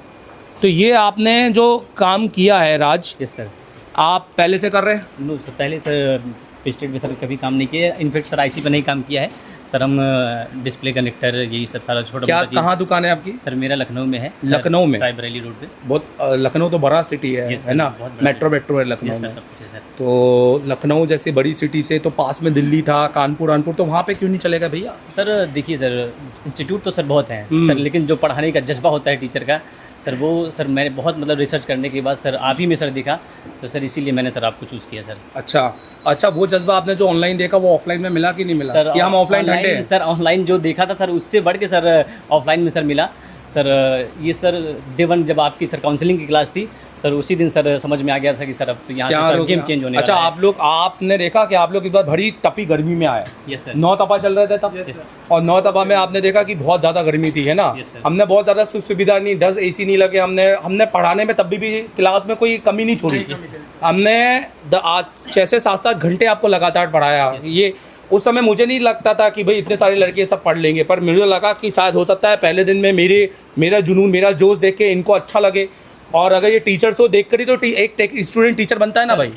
तो ये आपने जो काम किया है राज, यस सर। आप पहले से कर रहे हैं? नो सर, पहले सर पेस्टेड में सर कभी काम नहीं किया, इनफेक्ट सर IC पे नहीं काम किया है सर। हम डिस्प्ले कनेक्टर यही सब सारा छोटा क्या, मोटा चीज़- कहाँ दुकान है आपकी? सर मेरा लखनऊ में है। लखनऊ में? रायबरेली रोड पे। बहुत लखनऊ तो बड़ा सिटी है, Yes, है ना? बहुत बड़ा मेट्रो है लखनऊ यस सर, में। सब कुछ है सर। तो लखनऊ जैसी बड़ी सिटी से तो पास में दिल्ली था, कानपुर, तो वहाँ पे क्यों नहीं चलेगा भैया? सर देखिए सर, इंस्टीट्यूट तो सर बहुत हैं सर, लेकिन जो पढ़ाने का जज्बा होता है टीचर का सर, वो सर मैंने बहुत मतलब रिसर्च करने के बाद सर आप ही में सर दिखा, तो सर इसीलिए मैंने सर आपको चूज़ किया सर। अच्छा, वो जज्बा आपने जो ऑनलाइन देखा वो ऑफलाइन में मिला कि नहीं मिला? सर कि हम ऑफलाइन ठंडे हैं? सर ऑनलाइन जो देखा था सर, उससे बढ़ के सर ऑफलाइन में सर मिला। सर ये सर डे 1 जब आपकी सर काउंसलिंग की क्लास थी सर, उसी दिन सर समझ में आ गया था कि सर अब तो यहाँ से सर गेम चेंज होने अच्छा वाला है। आप लोग आपने देखा कि आप लोग इस बार बड़ी तपी गर्मी में आए। Yes sir. 9 तपा चल रहे थे तब। और 9 तपा में आपने देखा कि बहुत ज़्यादा गर्मी थी, है ना। Yes, sir. हमने बहुत ज़्यादा सुविधा नहीं, 10 AC नहीं लगे, हमने पढ़ाने में तब भी क्लास में कोई कमी नहीं छोड़ी। हमने आज 6 से 7 घंटे आपको लगातार पढ़ाया। ये उस समय मुझे नहीं लगता था कि भाई इतने सारे लड़के सब पढ़ लेंगे, पर मुझे लगा कि शायद हो सकता है पहले दिन में मेरा जुनून, मेरा जोश देख के इनको अच्छा लगे, और अगर ये टीचर्स को देख कर ही तो एक स्टूडेंट टीचर बनता है ना भाई।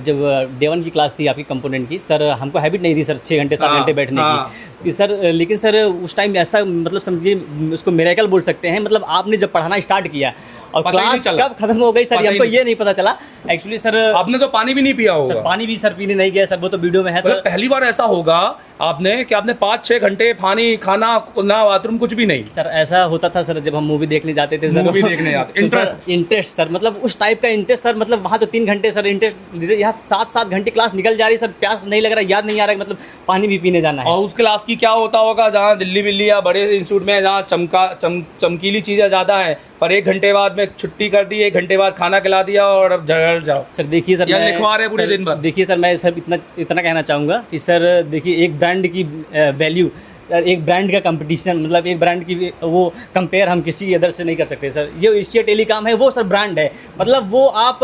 जब डे 1 की क्लास थी आपकी कंपोनेंट की सर, हमको हैबिट नहीं थी सर 6 घंटे 7 घंटे बैठने की सर, लेकिन सर उस टाइम ऐसा मतलब समझिए उसको मिरेकल बोल सकते हैं, मतलब आपने जब पढ़ाना स्टार्ट किया और क्लास कब खत्म हो गई सर हमको ये नहीं पता चला एक्चुअली सर। आपने तो पानी भी नहीं पिया होगा। सर पानी भी सर पीने नहीं गया सर, वो तो वीडियो में है सर। पहली बार ऐसा होगा आपने कि आपने 5-6 घंटे पानी, खाना ना, बाथरूम, कुछ भी नहीं। सर ऐसा होता था सर जब हम मूवी देखने जाते थे सर, मूवी देखने जाते इंटरेस्ट सर, मतलब उस टाइप का इंटरेस्ट सर, मतलब वहाँ तो 3 घंटे सर इंटरेस्ट, यहाँ 7-7 घंटे क्लास निकल जा रही सर, प्यास नहीं लग रहा, याद नहीं आ रहा, मतलब पानी भी पीने जाना है। और उस क्लास की क्या होता होगा जहाँ दिल्ली बिल्ली या बड़े इंस्टीट्यूट में जहाँ चमकीली चीज़ें ज़्यादा है, पर 1 घंटे बाद में छुट्टी कर दी, 1 घंटे बाद खाना खिला दिया और अब झगड़ जाओ। सर देखिए सर, लिखवा रहे पूरे दिन भर। देखिए सर, मैं सर इतना कहना चाहूँगा कि सर देखिए एक ब्रांड की वैल्यू सर, एक ब्रांड का कंपटीशन, मतलब एक ब्रांड की वो कंपेयर हम किसी अदर से नहीं कर सकते सर। ये एशिया टेलीकॉम है वो सर ब्रांड है, मतलब वो आप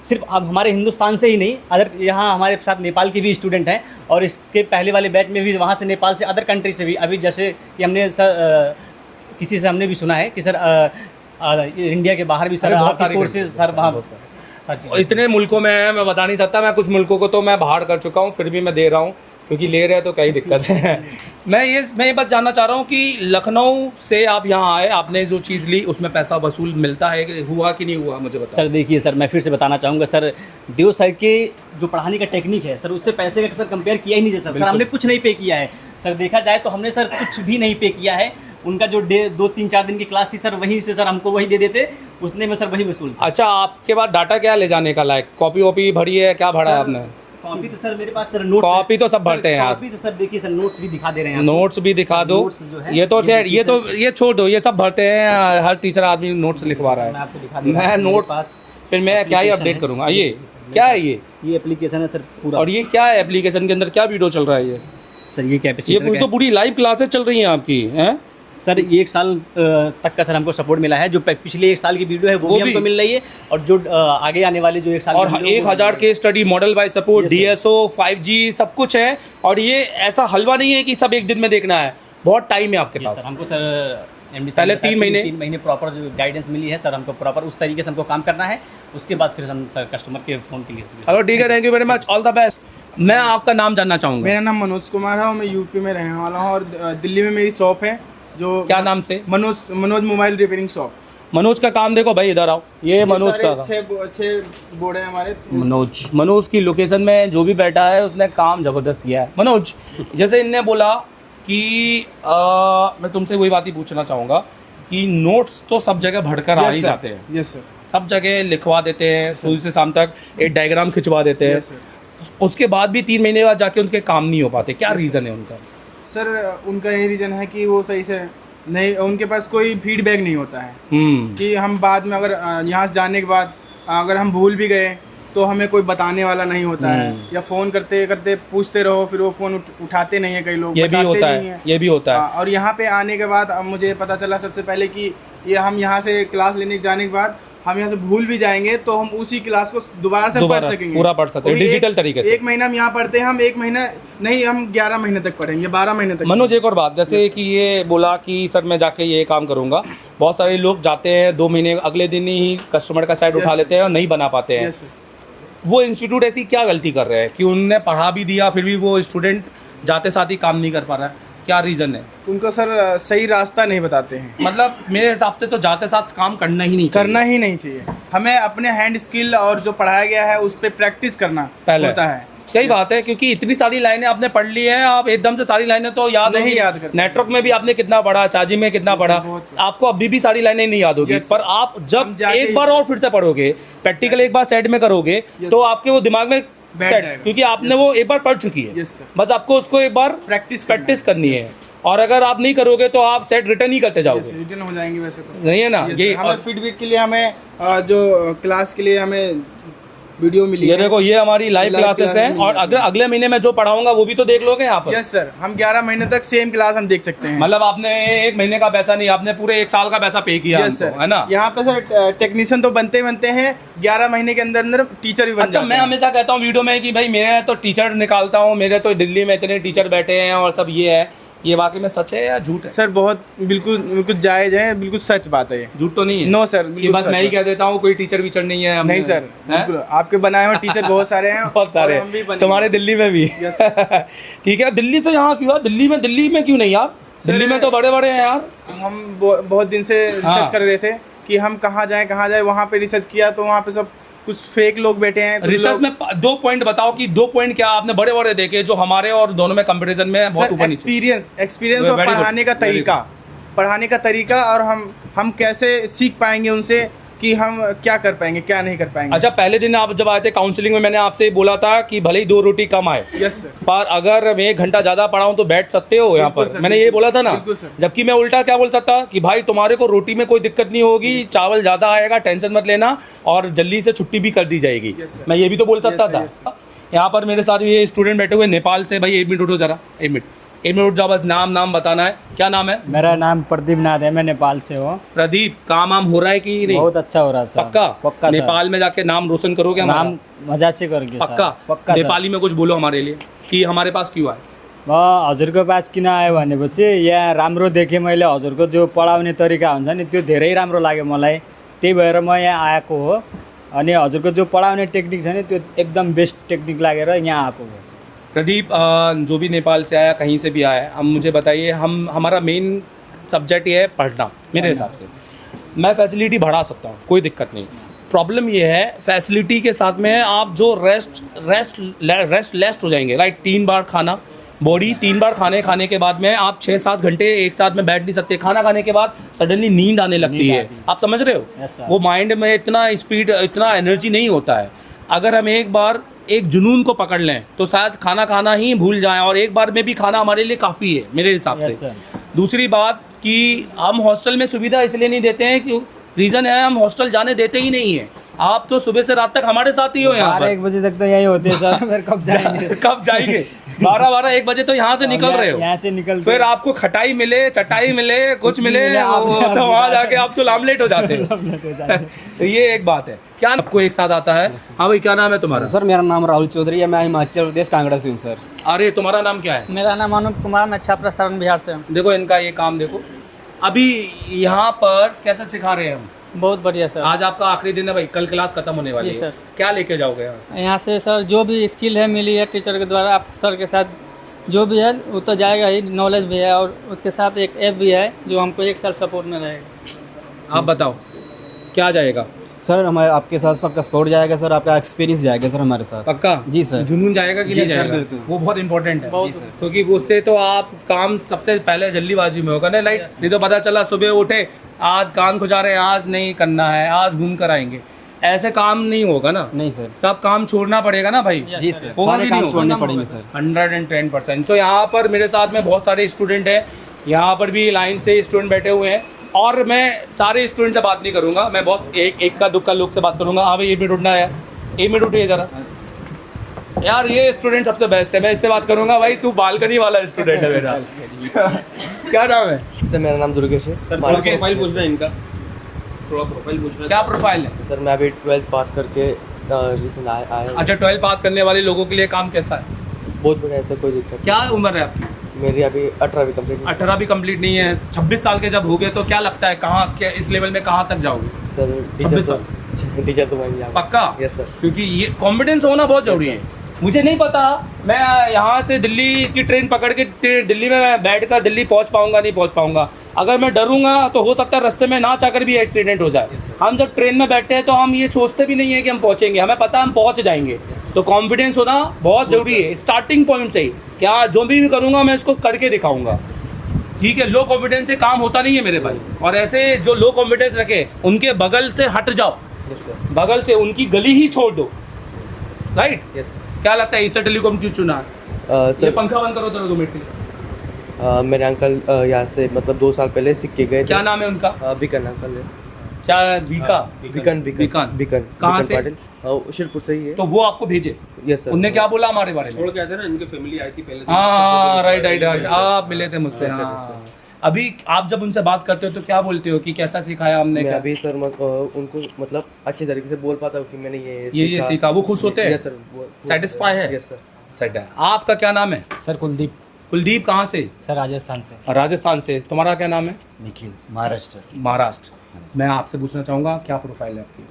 सिर्फ आप हमारे हिंदुस्तान से ही नहीं, अदर यहाँ हमारे साथ नेपाल के भी स्टूडेंट हैं, और इसके पहले वाले बैच में भी वहाँ से नेपाल से अदर कंट्री से भी, अभी जैसे कि हमने सर किसी से हमने भी सुना है कि सर इंडिया के बाहर भी सर आपके कोर्सेज सर वहाँ इतने मुल्कों में है, मैं बता नहीं सकता। मैं कुछ मुल्कों को तो मैं बाहर कर चुका हूँ, फिर भी मैं दे रहा हूँ क्योंकि ले रहे हैं तो कई दिक्कत है। मैं ये बात जानना चाह रहा हूँ कि लखनऊ से आप यहाँ आए, आपने जो चीज़ ली उसमें पैसा वसूल मिलता है, हुआ कि नहीं हुआ, मुझे बताओ। सर देखिए सर, मैं फिर से बताना चाहूँगा सर, देव सर के जो पढ़ाने का टेक्निक है सर, उससे पैसे का सर कंपेयर किया ही नहीं सर। सर हमने कुछ नहीं पे किया है सर, देखा जाए तो हमने सर कुछ भी नहीं पे किया है। उनका जो 2-3-4 दिन की क्लास थी सर, वहीं से सर हमको वही दे देते, उसने में सर वही वसूल। अच्छा, आपके पास डाटा क्या ले जाने का लायक, कॉपी वॉपी भरी है, क्या भरा है आपने? कॉपी तो सर मेरे पास सर नोट्स, कॉपी तो सब भरते हैं यार। कॉपी तो सर देखिए सर नोट्स भी दिखा दे रहे हैं, नोट्स भी दिखा दो। ये छोड़ दो, ये सब भरते हैं, हर तीसरा आदमी नोट्स लिखवा रहा है। मैं नोट्स फिर मैं क्या ही अपडेट करूँगा। ये क्या है, ये एप्लीकेशन है सर पूरा। और ये क्या है एप्लीकेशन के अंदर, क्या वीडियो चल रहा है ये सर? ये कैपेसिटर, ये तो पूरी लाइव क्लासेस चल रही हैं आपकी, हैं सर? 1 साल तक का सर हमको सपोर्ट मिला है, जो पिछले 1 साल की वीडियो है वो भी हमको मिल रही है, और जो आगे आने वाले जो 1 साल, और 1000 के study, model by support, DSO, 5G सब कुछ है। और ये ऐसा हलवा नहीं है कि सब एक दिन में देखना है, बहुत टाइम है आपके पास। सर हमको सर MD पहले 3 महीने प्रॉपर जो गाइडेंस मिली है सर, हमको प्रॉपर उस तरीके से हमको काम करना है, उसके बाद फिर हम सर कस्टमर के फ़ोन के लिए। हेलो, ठीक है, thank you very much, all the best. मैं आपका नाम जानना चाहूँगा। मेरा नाम मनोज कुमार है और मैं यूपी में रहने वाला हूँ, और दिल्ली में मेरी शॉप है। जो क्या नाम से? Manoj mobile repairing shop. Manoj का काम देखो भाई, इधर आओ, ये मनोज का 6 बोर्ड है हमारे। मनोज की लोकेशन में जो भी बैठा है उसने काम ज़बरदस्त किया है। मनोज, जैसे इनने बोला कि मैं तुमसे वही बात ही पूछना चाहूँगा कि नोट्स तो सब जगह भरकर आ ही जाते हैं। Yes sir. सब जगह लिखवा देते हैं, सुबह से शाम तक एक डायग्राम खिंचवा देते हैं, उसके बाद भी 3 महीने बाद जाके उनके काम नहीं हो पाते, क्या रीज़न है उनका? सर उनका यही रीज़न है कि वो सही से नहीं, उनके पास कोई फीडबैक नहीं होता है कि हम बाद में अगर यहाँ से जाने के बाद अगर हम भूल भी गए तो हमें कोई बताने वाला नहीं होता है, या फ़ोन करते करते पूछते रहो, फिर वो फ़ोन उठाते नहीं है कई लोग, ये भी होता है। और यहाँ पे आने के बाद अब मुझे पता चला सबसे पहले कि ये हम यहाँ से क्लास लेने जाने के बाद हम यहाँ से भूल भी जाएंगे तो हम उसी क्लास को दोबारा से पढ़ सकेंगे, पूरा पढ़ सकते हैं डिजिटल तरीके से। 1 महीना हम यहाँ पढ़ते हैं, हम 1 महीना नहीं, हम 11 महीने तक पढ़ेंगे, 12 महीने तक। मनोज, एक और बात, जैसे कि ये बोला कि सर मैं जाके ये काम करूँगा, बहुत सारे लोग जाते हैं 2 महीने, अगले दिन ही कस्टमर का साइड उठा लेते हैं और नहीं बना पाते हैं। वो इंस्टीट्यूट ऐसी क्या गलती कर रहे हैं कि उनने पढ़ा भी दिया फिर भी वो स्टूडेंट जाते साथ ही काम नहीं कर पा रहा है, क्या रीज़न है? उनको सर सही रास्ता नहीं बताते हैं। मतलब मेरे हिसाब से तो जाते साथ काम करना ही नहीं चाहिए। हमें अपने हैंड स्किल और जो पढ़ाया गया है उस पर प्रैक्टिस करना पहले होता है। सही बात है, क्योंकि इतनी सारी लाइनें आपने पढ़ ली हैं, आप एकदम से सारी लाइनें तो याद नहीं याद करते। नेटवर्क में भी आपने कितना पढ़ा, चार्जिंग में कितना पढ़ा, आपको अभी भी सारी लाइनें नहीं याद होगी, पर आप जब एक बार और फिर से पढ़ोगे, प्रैक्टिकल एक बार सेट में करोगे तो आपके वो दिमाग में बैठ सेट, जाएगा। क्योंकि आपने वो एक बार पढ़ चुकी है। Yes sir. बस आपको उसको एक बार प्रैक्टिस करनी है, और अगर आप नहीं करोगे तो आप सेट रिटर्न ही करते जाओगे, रिटर्न हो जाएंगे वैसे तो। नहीं है ना? Yes, ये sir। हमें फीडबैक के लिए हमें जो क्लास के लिए हमें वीडियो मिली ये है। देखो, ये हमारी लाइव क्लासेस हैं, और अगर अगले महीने में जो पढ़ाऊंगा वो भी तो देख लोगे यहाँ पर। यस सर, हम 11 महीने तक सेम क्लास हम देख सकते हैं। मतलब आपने एक महीने का पैसा नहीं, आपने पूरे एक साल का पैसा पे किया यस हमको, सर, है ना? यहाँ पे सर टेक्नीशियन तो बनते ही बनते हैं, 11 महीने के अंदर अंदर टीचर भी बन अच्छा, जाते मैं हैं। हमेशा कहता हूँ वीडियो में कि भाई मैं तो टीचर निकालता हूँ, मेरे तो दिल्ली में इतने टीचर बैठे हैं और सब ये है, ये वाकई में सच है या झूठ है? सर बहुत बिल्कुल बिल्कुल जायज़ है, बिल्कुल सच बात है ये। झूठ तो नहीं है? नो सर, कि बिल्कुल बस सच मैं ही है। कह देता हूँ कोई टीचर वीचर नहीं है हमने। नहीं सर, हैं? बिल्कुल आपके बनाए हुए टीचर बहुत सारे हैं। बहुत सारे और हम भी हैं, बनेंगे। तुम्हारे दिल्ली में भी। ठीक है, दिल्ली से यहाँ क्यों? दिल्ली में क्यों नहीं यार? दिल्ली में तो बड़े बड़े हैं यार। हम बहुत दिन से हाँ। रिसर्च कर रहे थे कि हम कहाँ जाएं, वहाँ पे रिसर्च किया तो वहाँ पे सब कुछ फेक लोग बैठे हैं। रिसर्च में 2 पॉइंट बताओ कि 2 पॉइंट क्या आपने बड़े बड़े देखे जो हमारे और दोनों में कंपैरिजन में बहुत ऊपर नीचे? एक्सपीरियंस और पढ़ाने का तरीका और हम कैसे सीख पाएंगे उनसे कि हम क्या कर पाएंगे, क्या नहीं कर पाएंगे। अच्छा, पहले दिन आप जब आए थे काउंसलिंग में, मैंने आपसे बोला था कि भले ही 2 रोटी कम आए, यस सर, पर अगर मैं 1 घंटा ज़्यादा पढ़ाऊँ तो बैठ सकते हो यहाँ पर, मैंने ये बोला था ना। जबकि मैं उल्टा क्या बोलता था कि भाई तुम्हारे को रोटी में कोई दिक्कत नहीं होगी, चावल ज़्यादा आएगा, टेंशन मत लेना, और जल्दी से छुट्टी भी कर दी जाएगी। मैं ये भी तो बोल सकता था। यहाँ पर मेरे साथ ये स्टूडेंट बैठे हुए नेपाल से। भाई 1 मिनट उठो जरा, 1 मिनट उठ जाओ, बस नाम बताना है। क्या नाम है? मेरा नाम प्रदीप नाथ है, मैं नेपाल से हूँ। प्रदीप, काम हो रहा है कि नहीं? बहुत अच्छा हो रहा है सर। पक्का नेपाल में जाके नाम रोशन करोगे हमारा? नाम मजा से करोगे पक्का नेपाली में कुछ बोलो हमारे लिए कि हमारे पास क्यों आए? म हजुरको पास किन आयो भनेपछि यहाँ राम्रो देखेँ मैले, हजुरको जो पढाउने तरिका हुन्छ नि त्यो धेरै राम्रो लाग्यो मलाई, त्यही भएर म यहाँ आएको हो। अनि हजुरको जो पढाउने टेक्निक छ नि त्यो एकदम बेस्ट टेक्निक लागेर यहाँ आएको हो। प्रदीप, जो भी नेपाल से आया, कहीं से भी आया, अब मुझे बताइए, हमारा मेन सब्जेक्ट ये है पढ़ना। मेरे हिसाब से मैं फैसिलिटी बढ़ा सकता हूँ, कोई दिक्कत नहीं। प्रॉब्लम ये है फैसिलिटी के साथ में आप जो रेस्ट हो जाएंगे। लाइक 3 बार खाना, बॉडी 3 बार खाने के बाद में आप 6-7 घंटे एक साथ में बैठ नहीं सकते। खाना खाने के बाद सडनली नींद आने लगती है, आप समझ रहे हो? वो माइंड में इतना स्पीड, इतना एनर्जी नहीं होता है। अगर हम एक बार एक जुनून को पकड़ लें तो शायद खाना खाना ही भूल जाएं, और एक बार में भी खाना हमारे लिए काफ़ी है मेरे हिसाब से। दूसरी बात कि हम हॉस्टल में सुविधा इसलिए नहीं देते हैं कि रीज़न है हम हॉस्टल जाने देते ही नहीं है। आप तो सुबह से रात तक हमारे साथ ही हो यहाँ पर। 1 बजे तक तो यही होते हैं सर, फिर कब जाएंगे? कब जाएंगे? 12-1 बजे तो यहाँ से निकल रहे हो, यहाँ से निकल, फिर आपको खटाई मिले, चटाई मिले, कुछ मिले, तो वहाँ जाके आप तो लामलेट हो जाते हैं। तो ये एक बात है। क्या आपको एक साथ आता है? हाँ भाई, क्या नाम है तुम्हारा? सर मेरा नाम राहुल चौधरी है, मैं हिमाचल प्रदेश कांगड़ा से हूँ सर। अरे तुम्हारा नाम क्या है? मेरा नाम अनूप कुमार, मैं छपरा सारण बिहार से हूँ। देखो इनका ये काम देखो, अभी यहाँ पर कैसे सिखा रहे हैं हम? बहुत बढ़िया सर। आज आपका आखिरी दिन है भाई, कल क्लास खत्म होने वाली है सर। क्या लेके जाओगे यहाँ से? सर जो भी स्किल है मिली है टीचर के द्वारा, आप सर के साथ जो भी है वो तो जाएगा ही, नॉलेज भी है, और उसके साथ एक ऐप भी है जो हमको 1 साल सपोर्ट में रहेगा। आप बताओ क्या जाएगा? सर हमारे आपके साथ पक्का सपोर्ट जाएगा सर, आपका एक्सपीरियंस जाएगा सर हमारे साथ। पक्का? जी सर। जुनून जाएगा कि नहीं जाएगा? वो बहुत इंपॉर्टेंट है, क्योंकि उससे तो आप काम सबसे पहले जल्दीबाजी में होगा ना। लाइक नहीं तो पता चला सुबह उठे, आज कान खुजा रहे हैं, आज नहीं करना है, आज घूम कर आएंगे, ऐसे काम नहीं होगा ना। नहीं सर, सब काम छोड़ना पड़ेगा ना भाई। जी सर, सारे काम छोड़ने पड़ेंगे सर। 110%। सो यहाँ पर मेरे साथ में बहुत सारे स्टूडेंट हैं, यहाँ पर भी लाइन से स्टूडेंट बैठे हुए हैं, और मैं सारे स्टूडेंट से बात नहीं करूँगा, मैं बहुत एक का दुक्का लोग से बात करूँगा। हाँ भाई 1 मिनट उठना है, 1 मिनट उठिए ज़रा यार। ये स्टूडेंट सबसे बेस्ट है, मैं इससे बात करूँगा। भाई तू बालकनी वाला स्टूडेंट है मेरा। क्या नाम है सर? मेरा नाम दुर्गेश है। प्रोफाइल पूछना है इनका, थोड़ा प्रोफाइल पूछना। क्या प्रोफाइल है सर? मैं अभी 12th पास करके रिसेंट आया। अच्छा, 12 पास करने वाले लोगों के लिए काम कैसा है? बहुत बढ़िया है सर, कोई दिक्कत। क्या उम्र है आपकी? मेरी अभी 18 भी कंप्लीट। 18 भी कंप्लीट नहीं है। 26 साल के जब हो गए तो क्या लगता है कहाँ क्या इस लेवल में कहाँ तक जाओगे? सर टीचर तो बन जाऊंगा। पक्का? Yes sir. क्योंकि ये कॉन्फिडेंस होना बहुत जरूरी है। मुझे नहीं पता मैं यहाँ से दिल्ली की ट्रेन पकड़ के दिल्ली में बैठ कर दिल्ली पहुँच पाऊँगा नहीं पहुँच पाऊँगा। अगर मैं डरूंगा तो हो सकता है रास्ते में ना चाहकर भी एक्सीडेंट हो जाए। हम जब ट्रेन में बैठते हैं तो हम ये सोचते भी नहीं है कि हम पहुँचेंगे, हमें पता है हम पहुँच जाएंगे। तो कॉन्फिडेंस होना बहुत ज़रूरी है स्टार्टिंग पॉइंट से ही। क्या जो भी करूँगा मैं इसको करके दिखाऊँगा, ठीक है? लो कॉन्फिडेंस से काम होता नहीं है मेरे भाई, और ऐसे जो लो कॉन्फिडेंस रखे उनके बगल से हट जाओ, बगल से उनकी गली ही छोड़ दो, राइट? क्या लगता है एशिया टेलीकॉम क्यों चुना? ये पंखा बंद करो जरा 2 मिनट के लिए। मेरे अंकल यहाँ से मतलब 2 साल पहले सीख के गए थे। क्या नाम है उनका? बिकन अंकल है। क्या बीका? बिकन कहाँ से? शिरपुर से ही है। तो वो आपको भेजे? Yes sir. उनने क्या बोला हमारे बारे में? छोड़ के आए थे ना, इनकी फैमिली आई थी पहले। हाँ राइट, आप मिले थे मुझसे। हाँ, अभी आप जब उनसे बात करते हो तो क्या बोलते हो कि कैसा सिखाया हमने? मैं अभी सर उनको मतलब अच्छे तरीके से बोल पाता हूँ कि मैंने ये सीखा। वो खुश होते हैं? Yes sir. सेटिस्फाई है? Yes sir. सेट है। आपका क्या नाम है? सर कुलदीप। कुलदीप कहाँ से? सर राजस्थान से। राजस्थान से। तुम्हारा क्या नाम है? निखिल, महाराष्ट्र से। महाराष्ट्र। मैं आपसे पूछना चाहूँगा क्या प्रोफाइल है आपकी?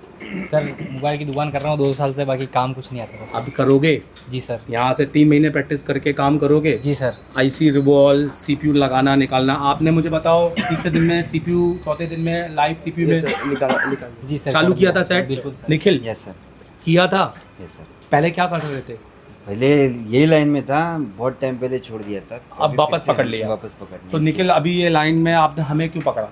सर मोबाइल की दुकान कर रहा हूँ 2 साल से, बाकी काम कुछ नहीं आता। अब करोगे? जी सर। यहाँ से 3 महीने प्रैक्टिस करके काम करोगे? जी सर। आईसी रिवॉल्व सीपीयू लगाना निकालना। आपने मुझे बताओ तीसरे दिन में सीपीयू, चौथे दिन में लाइव सीपीयू में निकाल जी सर चालू किया था सेट? बिल्कुल सर। Nikhil yes sir. किया था? Yes sir. पहले क्या कर रहे थे? पहले यही लाइन में था, बहुत टाइम पहले छोड़ दिया था। अब वापस पकड़ लिया? वापस पकड़ लिया। तो निखिल अभी ये लाइन में आपने हमें क्यों पकड़ा?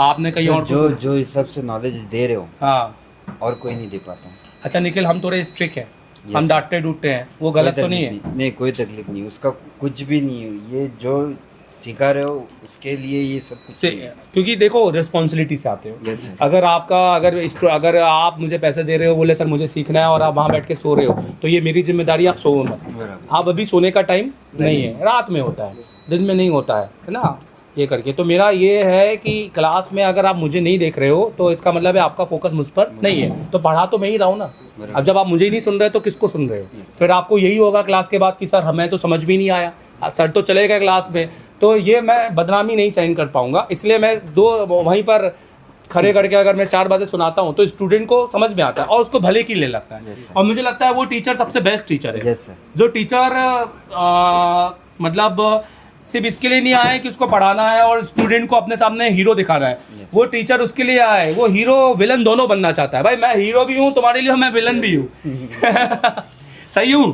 आपने कहीं और जो इस सब से नॉलेज दे रहे हो, हाँ, और कोई नहीं दे पाता। अच्छा निखिल, हम थोड़े स्ट्रिक्ट हैं, हम डांटते डूटते हैं, वो गलत तो नहीं है? नहीं, कोई तकलीफ नहीं, उसका कुछ भी नहीं है। ये जो सिखा रहे हो उसके लिए ये सब कुछ से, क्योंकि देखो रिस्पॉन्सिबिलिटी से आते हो। अगर आपका अगर आप मुझे पैसे दे रहे हो, बोले सर मुझे सीखना है और आप वहाँ बैठ के सो रहे हो, तो ये मेरी जिम्मेदारी, आप सो मत। आप अभी सोने का टाइम नहीं है, रात में होता है, दिन में नहीं होता है ना, ये करके। तो मेरा ये है कि क्लास में अगर आप मुझे नहीं देख रहे हो तो इसका मतलब है आपका फोकस मुझ पर नहीं है। तो पढ़ा तो मैं ही रहा हूँ ना। अब जब आप मुझे ही नहीं सुन रहे तो किसको सुन रहे हो? फिर आपको यही होगा क्लास के बाद कि सर हमें तो समझ भी नहीं आया, सर तो चले गए क्लास में। तो ये मैं बदनामी नहीं सहन कर पाऊंगा, इसलिए मैं वहीं पर खड़े करके अगर मैं 4 बातें सुनाता हूँ तो स्टूडेंट को समझ में आता है और उसको भले की ले लगता है। और मुझे लगता है वो टीचर सबसे बेस्ट टीचर है। जो टीचर मतलब सिर्फ इसके लिए नहीं आए कि उसको पढ़ाना है और स्टूडेंट को अपने सामने हीरो दिखाना है। वो टीचर उसके लिए आए, वो हीरो विलन दोनों बनना चाहता है। भाई मैं हीरो भी हूँ तुम्हारे लिए, मैं विलन भी हूँ। सही हूँ?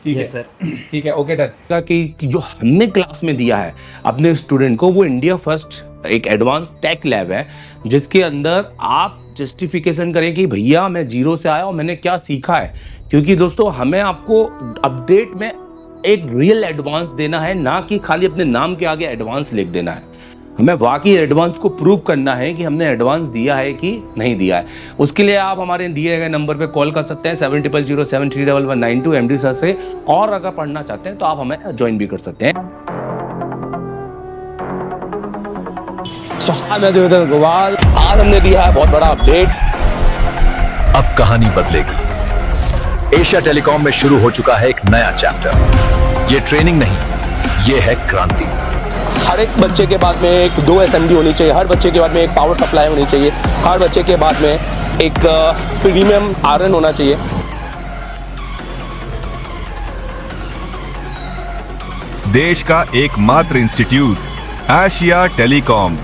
ठीक है सर, ठीक है, ओके डन। कि जो हमने क्लास में दिया है अपने स्टूडेंट को, वो इंडिया फर्स्ट एक एडवांस टेक लैब है जिसके अंदर आप जस्टिफिकेशन करें कि भैया मैं 0 से आया और मैंने क्या सीखा है। क्योंकि दोस्तों हमें आपको अपडेट में एक रियल एडवांस देना है, ना कि खाली अपने नाम के आगे एडवांस लिख देना है। हमें वाकई एडवांस को प्रूव करना है कि हमने एडवांस दिया है कि नहीं दिया है। उसके लिए आप हमारे दिए गए नंबर पे कॉल कर सकते हैं 7007319192 एमडी सर से। और अगर पढ़ना चाहते हैं तो आप हमें ज्वाइन भी कर सकते हैं। मैं देवेंद्र गोवाल, आज हमने दिया है बहुत बड़ा अपडेट। अब कहानी बदलेगी। एशिया टेलीकॉम में शुरू हो चुका है एक नया चैप्टर। ये ट्रेनिंग नहीं, ये है क्रांति। हर एक बच्चे के बाद में 2 SMD होनी चाहिए, हर बच्चे के बाद में एक पावर सप्लाई होनी चाहिए, हर बच्चे के बाद में एक प्रीमियम आयरन होना चाहिए। देश का एकमात्र इंस्टीट्यूट एशिया टेलीकॉम,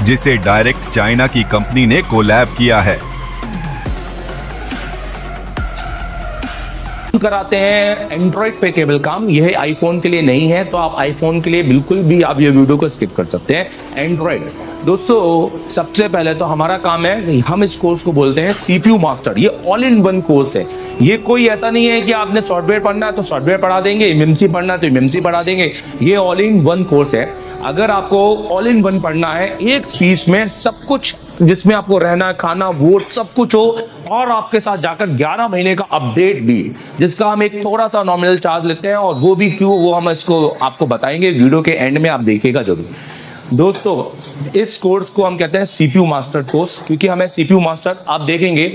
जिसे डायरेक्ट चाइना की कंपनी ने कोलैब किया है। कराते हैं एंड्रॉइड पे केबल काम। यह आईफोन के लिए नहीं है, तो आप आईफोन के लिए बिल्कुल भी आप ये वीडियो को स्किप कर सकते हैं। एंड्रॉइड दोस्तों, सबसे पहले तो हमारा काम है, हम इस कोर्स को बोलते हैं सीपीयू मास्टर। ये ऑल इन वन कोर्स है। ये कोई ऐसा नहीं है कि आपने सॉफ्टवेयर पढ़ना है तो सॉफ्टवेयर पढ़ा देंगे, एमएमसी पढ़ना है तो एमएमसी पढ़ा देंगे। ये ऑल इन वन कोर्स है। अगर आपको ऑल इन वन पढ़ना है, एक फीस में सब कुछ, जिसमें आपको रहना, खाना, वोट सब कुछ हो, और आपके साथ जाकर 11 महीने का अपडेट भी, जिसका हम एक थोड़ा सा नॉमिनल चार्ज लेते हैं। और वो भी क्यों, वो हम इसको आपको बताएंगे वीडियो के एंड में, आप देखिएगा जरूर। दोस्तों, इस कोर्स को हम कहते हैं सीपीयू मास्टर कोर्स, क्योंकि हमें सीपीयू मास्टर, आप देखेंगे